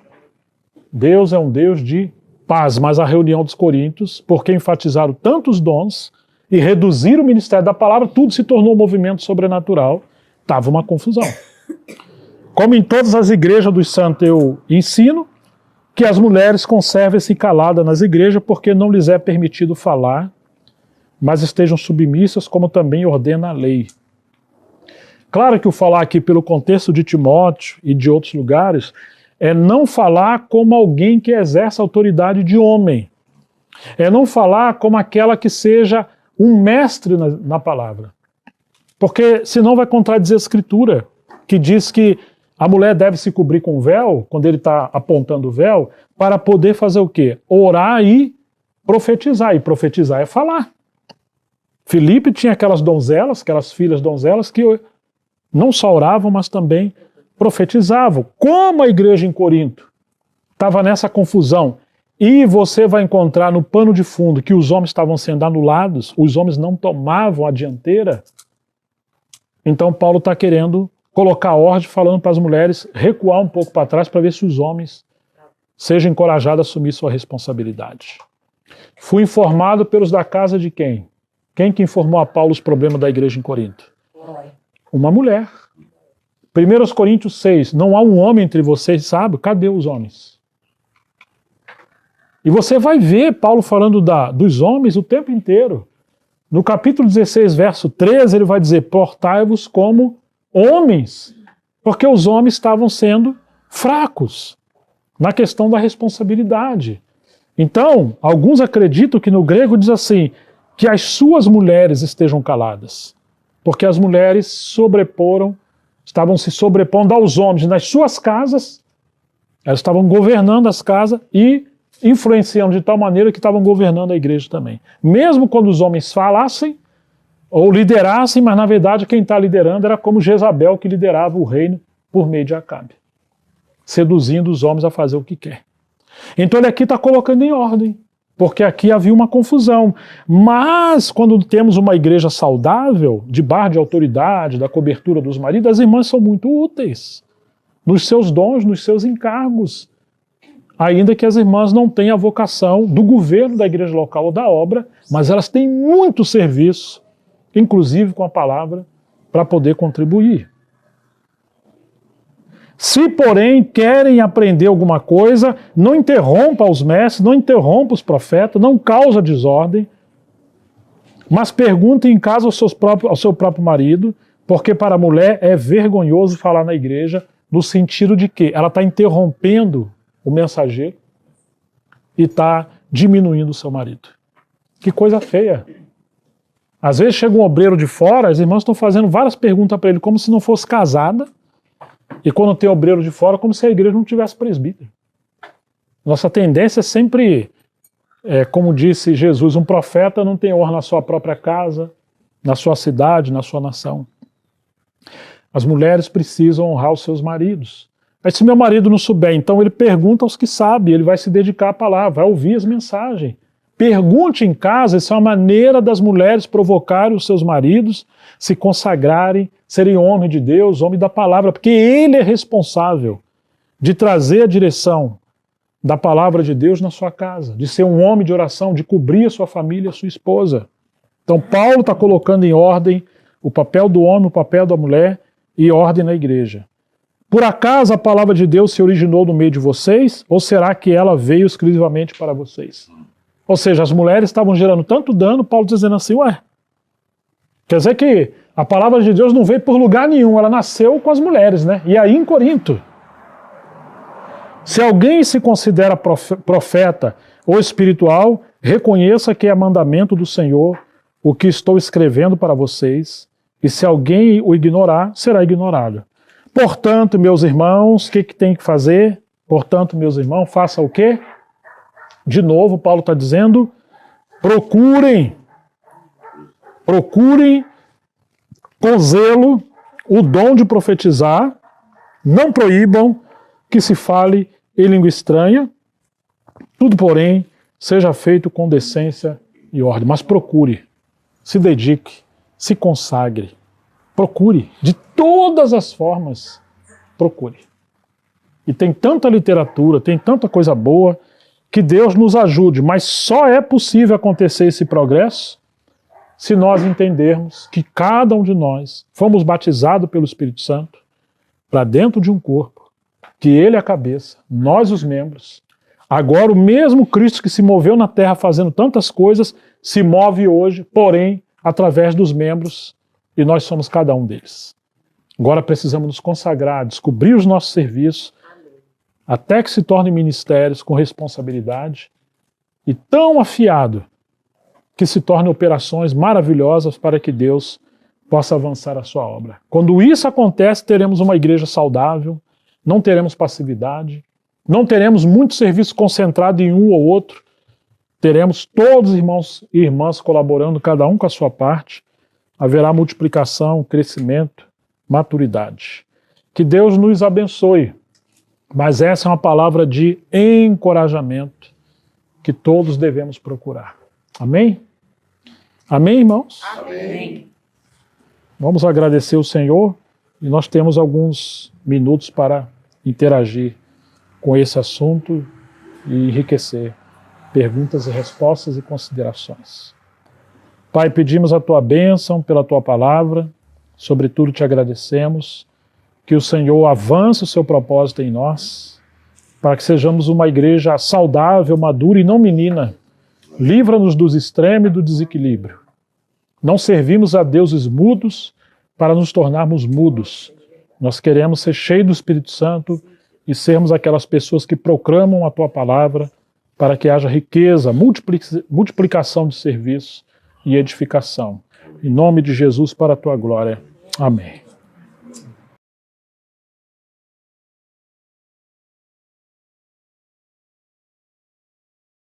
Deus é um Deus de paz. Mas a reunião dos coríntios, porque enfatizaram tantos dons e reduziram o ministério da palavra, tudo se tornou um movimento sobrenatural Estava uma confusão. Como em todas as igrejas dos santos eu ensino, que as mulheres conservem-se caladas nas igrejas porque não lhes é permitido falar, mas estejam submissas, como também ordena a lei. Claro que o falar aqui pelo contexto de Timóteo e de outros lugares é não falar como alguém que exerce autoridade de homem. É não falar como aquela que seja um mestre na palavra. Porque senão vai contradizer a Escritura, que diz que a mulher deve se cobrir com véu, quando ele está apontando o véu, para poder fazer o quê? Orar e profetizar. E profetizar é falar. Filipe tinha aquelas donzelas, aquelas filhas donzelas, que não só oravam, mas também profetizavam. Como a igreja em Corinto estava nessa confusão, e você vai encontrar no pano de fundo que os homens estavam sendo anulados, os homens não tomavam a dianteira, então Paulo está querendo colocar ordem, falando para as mulheres recuar um pouco para trás para ver se os homens sejam encorajados a assumir sua responsabilidade. Fui informado pelos da casa de quem? Quem que informou a Paulo os problemas da igreja em Corinto? Uma mulher. 1 Coríntios 6, não há um homem entre vocês, sabe? Cadê os homens? E você vai ver Paulo falando dos homens o tempo inteiro. No capítulo 16, verso 13, ele vai dizer, portai-vos como homens, porque os homens estavam sendo fracos na questão da responsabilidade. Então, alguns acreditam que no grego diz assim, que as suas mulheres estejam caladas, porque as mulheres estavam se sobrepondo aos homens nas suas casas, elas estavam governando as casas e influenciando de tal maneira que estavam governando a igreja também. Mesmo quando os homens falassem ou liderassem, mas na verdade quem está liderando era como Jezabel, que liderava o reino por meio de Acabe, seduzindo os homens a fazer o que quer. Então ele aqui está colocando em ordem, porque aqui havia uma confusão. Mas quando temos uma igreja saudável, debaixo de autoridade, da cobertura dos maridos, as irmãs são muito úteis nos seus dons, nos seus encargos. Ainda que as irmãs não tenham a vocação do governo da igreja local ou da obra, mas elas têm muito serviço, inclusive com a palavra, para poder contribuir. Se, porém, querem aprender alguma coisa, não interrompa os mestres, não interrompa os profetas, não causa desordem, mas pergunte em casa ao seu próprio marido, porque para a mulher é vergonhoso falar na igreja, no sentido de que ela está interrompendo o mensageiro e está diminuindo o seu marido. Que coisa feia. Às vezes chega um obreiro de fora, as irmãs estão fazendo várias perguntas para ele, como se não fosse casada, e quando tem obreiro de fora, como se a igreja não tivesse presbítero. Nossa tendência é sempre, como disse Jesus, um profeta não tem honra na sua própria casa, na sua cidade, na sua nação. As mulheres precisam honrar os seus maridos. Mas se meu marido não souber, então ele pergunta aos que sabem, ele vai se dedicar à palavra, vai ouvir as mensagens. Pergunte em casa, essa é uma maneira das mulheres provocarem os seus maridos, se consagrarem, serem homem de Deus, homem da palavra, porque ele é responsável de trazer a direção da palavra de Deus na sua casa, de ser um homem de oração, de cobrir a sua família, a sua esposa. Então Paulo está colocando em ordem o papel do homem, o papel da mulher e ordem na igreja. Por acaso a palavra de Deus se originou no meio de vocês, ou será que ela veio exclusivamente para vocês? Ou seja, as mulheres estavam gerando tanto dano, Paulo dizendo assim, quer dizer que a palavra de Deus não veio por lugar nenhum, ela nasceu com as mulheres, né? E aí em Corinto, se alguém se considera profeta ou espiritual, reconheça que é mandamento do Senhor o que estou escrevendo para vocês, e se alguém o ignorar, será ignorado. Portanto, meus irmãos, o que tem que fazer? Portanto, meus irmãos, faça o quê? De novo, Paulo está dizendo, procurem com zelo o dom de profetizar, não proíbam que se fale em língua estranha, tudo, porém, seja feito com decência e ordem. Mas procure, se dedique, se consagre, procure, de todas as formas, procure. E tem tanta literatura, tem tanta coisa boa, que Deus nos ajude, mas só é possível acontecer esse progresso se nós entendermos que cada um de nós fomos batizados pelo Espírito Santo para dentro de um corpo, que Ele é a cabeça, nós os membros. Agora o mesmo Cristo que se moveu na terra fazendo tantas coisas, se move hoje, porém, através dos membros, e nós somos cada um deles. Agora precisamos nos consagrar, descobrir os nossos serviços, até que se tornem ministérios com responsabilidade e tão afiado que se tornem operações maravilhosas para que Deus possa avançar a sua obra. Quando isso acontece, teremos uma igreja saudável, não teremos passividade, não teremos muito serviço concentrado em um ou outro, teremos todos os irmãos e irmãs colaborando, cada um com a sua parte, haverá multiplicação, crescimento, maturidade. Que Deus nos abençoe, mas essa é uma palavra de encorajamento que todos devemos procurar. Amém? Amém, irmãos? Amém. Vamos agradecer o Senhor e nós temos alguns minutos para interagir com esse assunto e enriquecer perguntas e respostas e considerações. Pai, pedimos a Tua bênção pela Tua palavra, sobretudo te agradecemos que o Senhor avance o seu propósito em nós, para que sejamos uma igreja saudável, madura e não menina. Livra-nos dos extremos e do desequilíbrio. Não servimos a deuses mudos para nos tornarmos mudos. Nós queremos ser cheios do Espírito Santo e sermos aquelas pessoas que proclamam a Tua palavra para que haja riqueza, multiplicação de serviços e edificação. Em nome de Jesus, para a Tua glória. Amém.